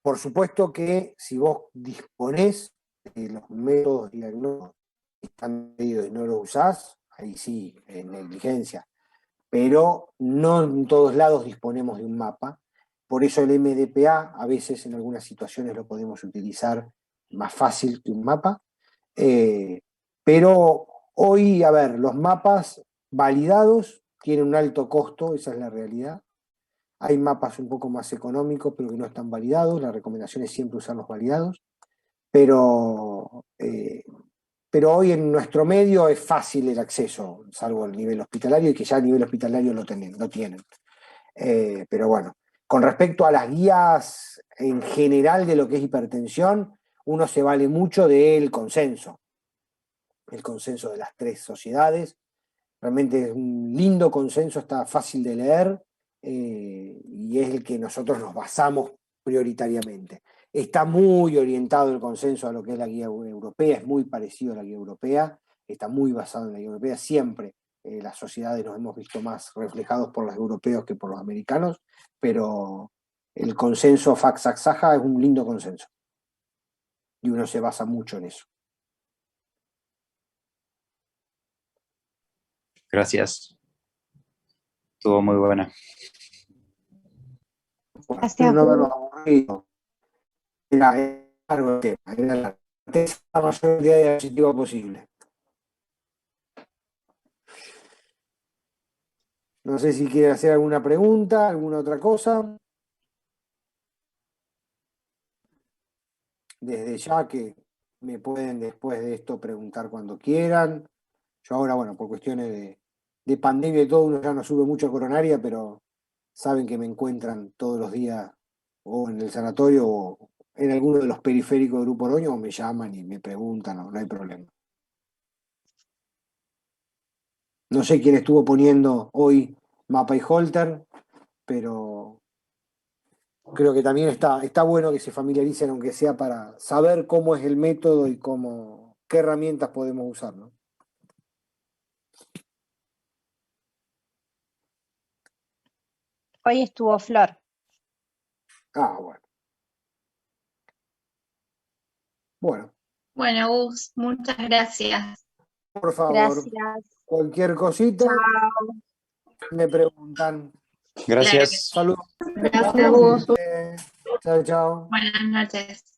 Por supuesto que si vos disponés de los métodos diagnósticos que están medidos y no los usás, ahí sí, en negligencia. Pero no en todos lados disponemos de un mapa. Por eso el MDPA a veces en algunas situaciones lo podemos utilizar más fácil que un mapa. Pero hoy, a ver, los mapas validados tienen un alto costo, esa es la realidad. Hay mapas un poco más económicos, pero que no están validados. La recomendación es siempre usar los validados. Pero hoy en nuestro medio es fácil el acceso, salvo el nivel hospitalario, y que ya a nivel hospitalario lo tienen. Pero bueno, con respecto a las guías en general de lo que es hipertensión, uno se vale mucho del consenso. El consenso de las 3 sociedades. Realmente es un lindo consenso, está fácil de leer y es el que nosotros nos basamos prioritariamente. Está muy orientado el consenso a lo que es la guía europea, es muy parecido a la guía europea, está muy basado en la guía europea. Siempre las sociedades nos hemos visto más reflejados por los europeos que por los americanos, pero el consenso Fax-Saxa es un lindo consenso. y uno se basa mucho en eso. Gracias. Estuvo muy buena. Bueno, Gracias, espero no Gus. haberlo aburrido. Era largo el tema, era la mayor cantidad de diapositiva posible. No sé si quiere hacer alguna pregunta, alguna otra cosa. Desde ya que me pueden después de esto preguntar cuando quieran. Yo ahora, bueno, por cuestiones de pandemia y todo, uno ya no sube mucho a Coronaria, pero saben que me encuentran todos los días o en el sanatorio o en alguno de los periféricos de Grupo Oroño, o me llaman y me preguntan, no hay problema. No sé quién estuvo poniendo hoy Mapa y Holter, pero creo que también está bueno que se familiaricen, aunque sea para saber cómo es el método y qué herramientas podemos usar, ¿no? Hoy estuvo Flor. Ah, bueno. Bueno, Bueno, Gus, muchas gracias. por favor, Gracias. cualquier cosita me preguntan. Gracias. Saludos. Gracias, Gus. Chao, chao. Buenas noches.